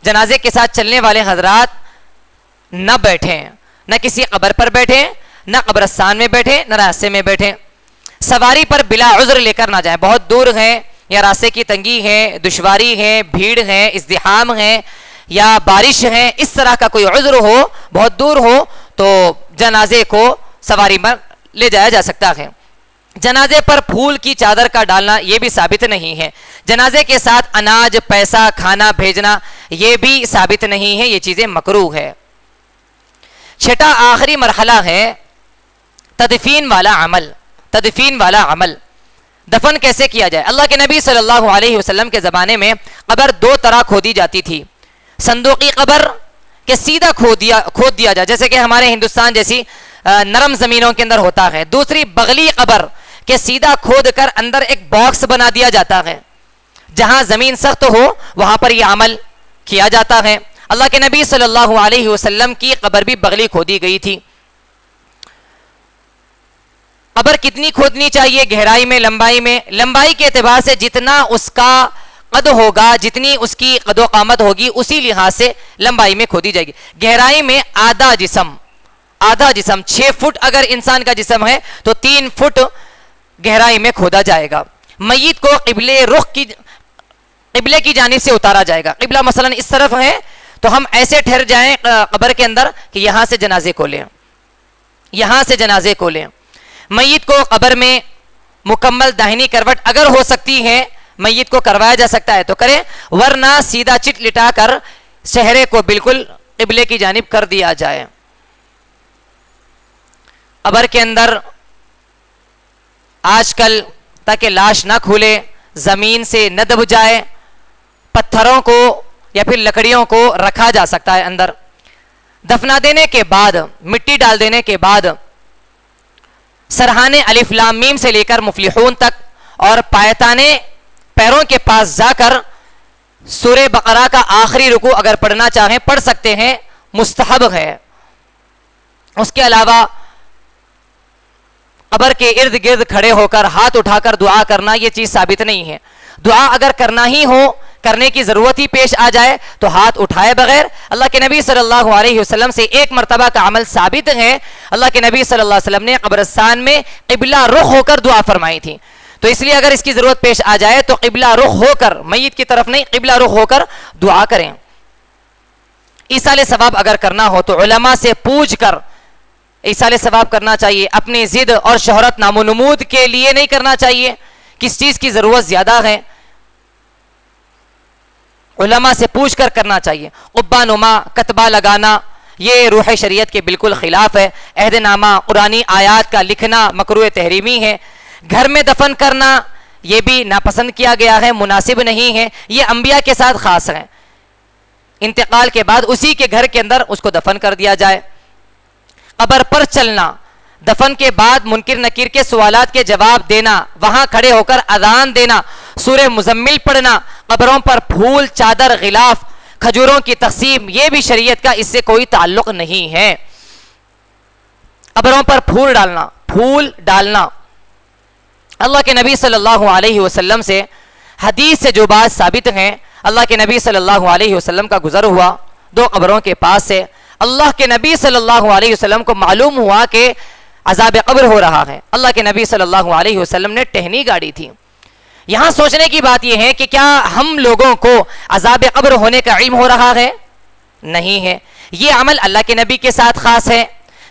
جنازے کے ساتھ چلنے والے حضرات نہ بیٹھیں, نہ کسی قبر پر بیٹھیں, نہ قبرستان میں بیٹھیں, نہ راستے میں بیٹھیں. سواری پر بلا عذر لے کر نہ جائیں. بہت دور ہیں یا راستے کی تنگی ہے, دشواری ہے, بھیڑ ہے, ازدحام ہے, یا بارش ہے, اس طرح کا کوئی عذر ہو, بہت دور ہو, تو جنازے کو سواری پر لے جایا جا سکتا ہے. جنازے پر پھول کی چادر کا ڈالنا یہ بھی ثابت نہیں ہے. جنازے کے ساتھ اناج, پیسہ, کھانا بھیجنا یہ بھی ثابت نہیں ہے. یہ چیزیں مکروہ ہے. 6 آخری مرحلہ ہے تدفین والا عمل. دفن کیسے کیا جائے؟ اللہ کے نبی صلی اللہ علیہ وسلم کے زمانے میں قبر 2 طرح کھودی جاتی تھی. صندوقی قبر کہ سیدھا کھود دیا جائے, جیسے کہ ہمارے ہندوستان جیسی نرم زمینوں کے اندر ہوتا ہے. دوسری بغلی قبر کہ سیدھا کھود کر اندر ایک باکس بنا دیا جاتا ہے. جہاں زمین سخت ہو وہاں پر یہ عمل کیا جاتا ہے. اللہ کے نبی صلی اللہ علیہ وسلم کی قبر بھی بغلی کھودی گئی تھی. قبر کتنی کھودنی چاہیے؟ گہرائی میں, لمبائی میں. لمبائی کے اعتبار سے جتنا اس کا قد ہوگا, جتنی اس کی قد و قامت ہوگی, اسی لحاظ سے لمبائی میں کھودی جائے گی. گہرائی میں آدھا جسم 6 فٹ اگر انسان کا جسم ہے تو 3 فٹ گہرائی میں کھودا جائے گا. میت کو قبلے کی جانب سے اتارا جائے گا. قبلہ مثلا اس طرف ہے تو ہم ایسے ٹھہر جائیں قبر کے اندر کہ یہاں سے جنازے کو لیں. میت کو قبر میں مکمل داہنی کروٹ اگر ہو سکتی ہے, میت کو کروایا جا سکتا ہے تو کریں, ورنہ سیدھا چٹ لٹا کر چہرے کو بالکل قبلے کی جانب کر دیا جائے. قبر کے اندر آج کل تاکہ لاش نہ کھولے, زمین سے نہ دب جائے, پتھروں کو یا پھر لکڑیوں کو رکھا جا سکتا ہے اندر. دفنا دینے کے بعد, مٹی ڈال دینے کے بعد سرحانے الف لام میم سے لے کر مفلحون تک اور پایتانے پیروں کے پاس جا کر سورہ بقرہ کا آخری رکوع اگر پڑھنا چاہیں پڑھ سکتے ہیں, مستحب ہے. اس کے علاوہ قبر کے ارد گرد کھڑے ہو کر ہاتھ اٹھا کر دعا کرنا یہ چیز ثابت نہیں ہے. دعا اگر کرنا ہی ہو, کرنے کی ضرورت ہی پیش آ جائے تو ہاتھ اٹھائے بغیر. اللہ کے نبی صلی اللہ علیہ وسلم سے 1 مرتبہ کا عمل ثابت ہے. اللہ کے نبی صلی اللہ علیہ وسلم نے قبرستان میں قبلہ رخ ہو کر دعا فرمائی تھی. تو اس لیے اگر اس کی ضرورت پیش آ جائے تو قبلہ رخ ہو کر، میت کی طرف نہیں، قبلہ رخ ہو کر دعا کریں۔ ایصال ثواب اگر کرنا ہو تو علماء سے پوچھ کر ایصال ثواب کرنا چاہیے، اپنی ضد اور شہرت نام و نمود کے لیے نہیں کرنا چاہیے۔ کس چیز کی ضرورت زیادہ ہے علماء سے پوچھ کر کرنا چاہیے۔ قبہ نما کتبہ لگانا یہ روح شریعت کے بالکل خلاف ہے۔ عہد نامہ قرآنی آیات کا لکھنا مکروہ تحریمی ہے۔ گھر میں دفن کرنا یہ بھی ناپسند کیا گیا ہے، مناسب نہیں ہے، یہ انبیاء کے ساتھ خاص ہے۔ انتقال کے بعد اسی کے گھر کے اندر اس کو دفن کر دیا جائے۔ قبر پر چلنا، دفن کے بعد منکر نکیر کے سوالات کے جواب دینا، وہاں کھڑے ہو کر اذان دینا، سورہ مزمل پڑھنا، قبروں پر پھول، چادر، غلاف، کھجوروں کی تقسیم، یہ بھی شریعت کا اس سے کوئی تعلق نہیں ہے۔ قبروں پر پھول ڈالنا اللہ کے نبی صلی اللہ علیہ وسلم سے حدیث سے جو بات ثابت ہیں، اللہ کے نبی صلی اللہ علیہ وسلم کا گزر ہوا دو قبروں کے پاس سے، اللہ کے نبی صلی اللہ علیہ وسلم کو معلوم ہوا کہ عذاب قبر ہو رہا ہے۔ اللہ کے نبی صلی اللہ علیہ وسلم نے ٹہنی گاڑی تھی۔ یہاں سوچنے کی بات یہ ہے کہ کیا ہم لوگوں کو عذاب قبر ہونے کا علم ہو رہا ہے؟ نہیں ہے۔ یہ عمل اللہ کے نبی کے ساتھ خاص ہے۔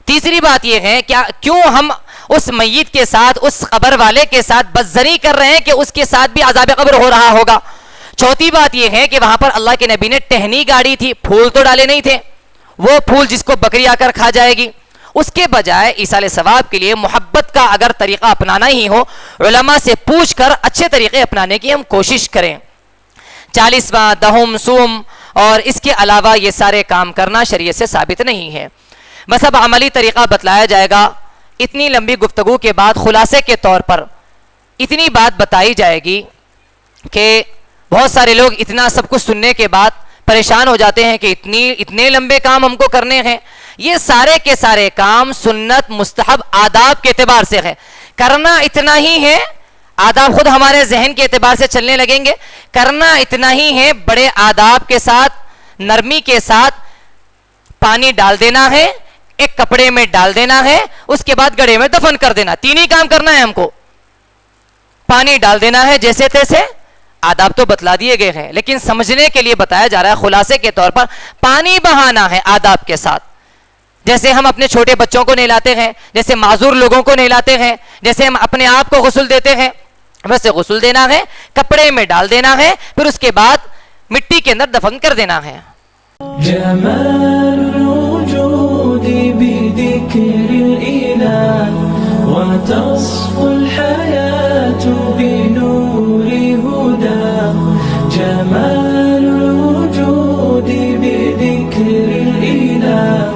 تیسری بات یہ ہے کیوں ہم اس میت کے ساتھ، اس قبر والے کے ساتھ بدظنی کر رہے ہیں کہ اس کے ساتھ بھی عذاب قبر ہو رہا ہوگا۔ چوتھی بات یہ ہے کہ وہاں پر اللہ کے نبی نے ٹہنی گاڑی تھی، پھول تو ڈالے نہیں تھے، وہ پھول جس کو بکری آ کر کھا جائے گی۔ اس کے بجائے ایصال ثواب کے لیے محبت کا اگر طریقہ اپنانا ہی ہو، علماء سے پوچھ کر اچھے طریقے اپنانے کی ہم کوشش کریں۔ 40واں دہم سوم اور اس کے علاوہ یہ سارے کام کرنا شریعت سے ثابت نہیں ہے۔ بس اب عملی طریقہ بتلایا جائے گا۔ اتنی لمبی گفتگو کے بعد خلاصے کے طور پر اتنی بات بتائی جائے گی کہ بہت سارے لوگ اتنا سب کچھ سننے کے بعد پریشان ہو جاتے ہیں کہ اتنے لمبے کام ہم کو کرنے ہیں۔ یہ سارے کے سارے کام سنت، مستحب، آداب کے اعتبار سے ہے، کرنا اتنا ہی ہے۔ آداب خود ہمارے ذہن کے اعتبار سے چلنے لگیں گے، کرنا اتنا ہی ہے، بڑے آداب کے ساتھ، نرمی کے ساتھ پانی ڈال دینا ہے، ایک کپڑے میں ڈال دینا ہے، اس کے بعد گڑھے میں دفن کر دینا۔ تین ہی کام کرنا ہے ہم کو۔ پانی ڈال دینا ہے جیسے تیسے، آداب تو بتلا دیے گئے ہیں لیکن سمجھنے کے لیے بتایا جا رہا ہے خلاصے کے طور پر، پانی بہانا ہے آداب کے ساتھ۔ جیسے ہم اپنے چھوٹے بچوں کو نہلاتے ہیں، جیسے معذور لوگوں کو نہلاتے ہیں، جیسے ہم اپنے آپ کو غسل دیتے ہیں، ویسے غسل دینا ہے، کپڑے میں ڈال دینا ہے، پھر اس کے بعد مٹی کے اندر دفن کر دینا ہے۔ جمال الوجود بذكر الإله وتصفو الحياة بنور هداه جمال الوجود بذكر الإله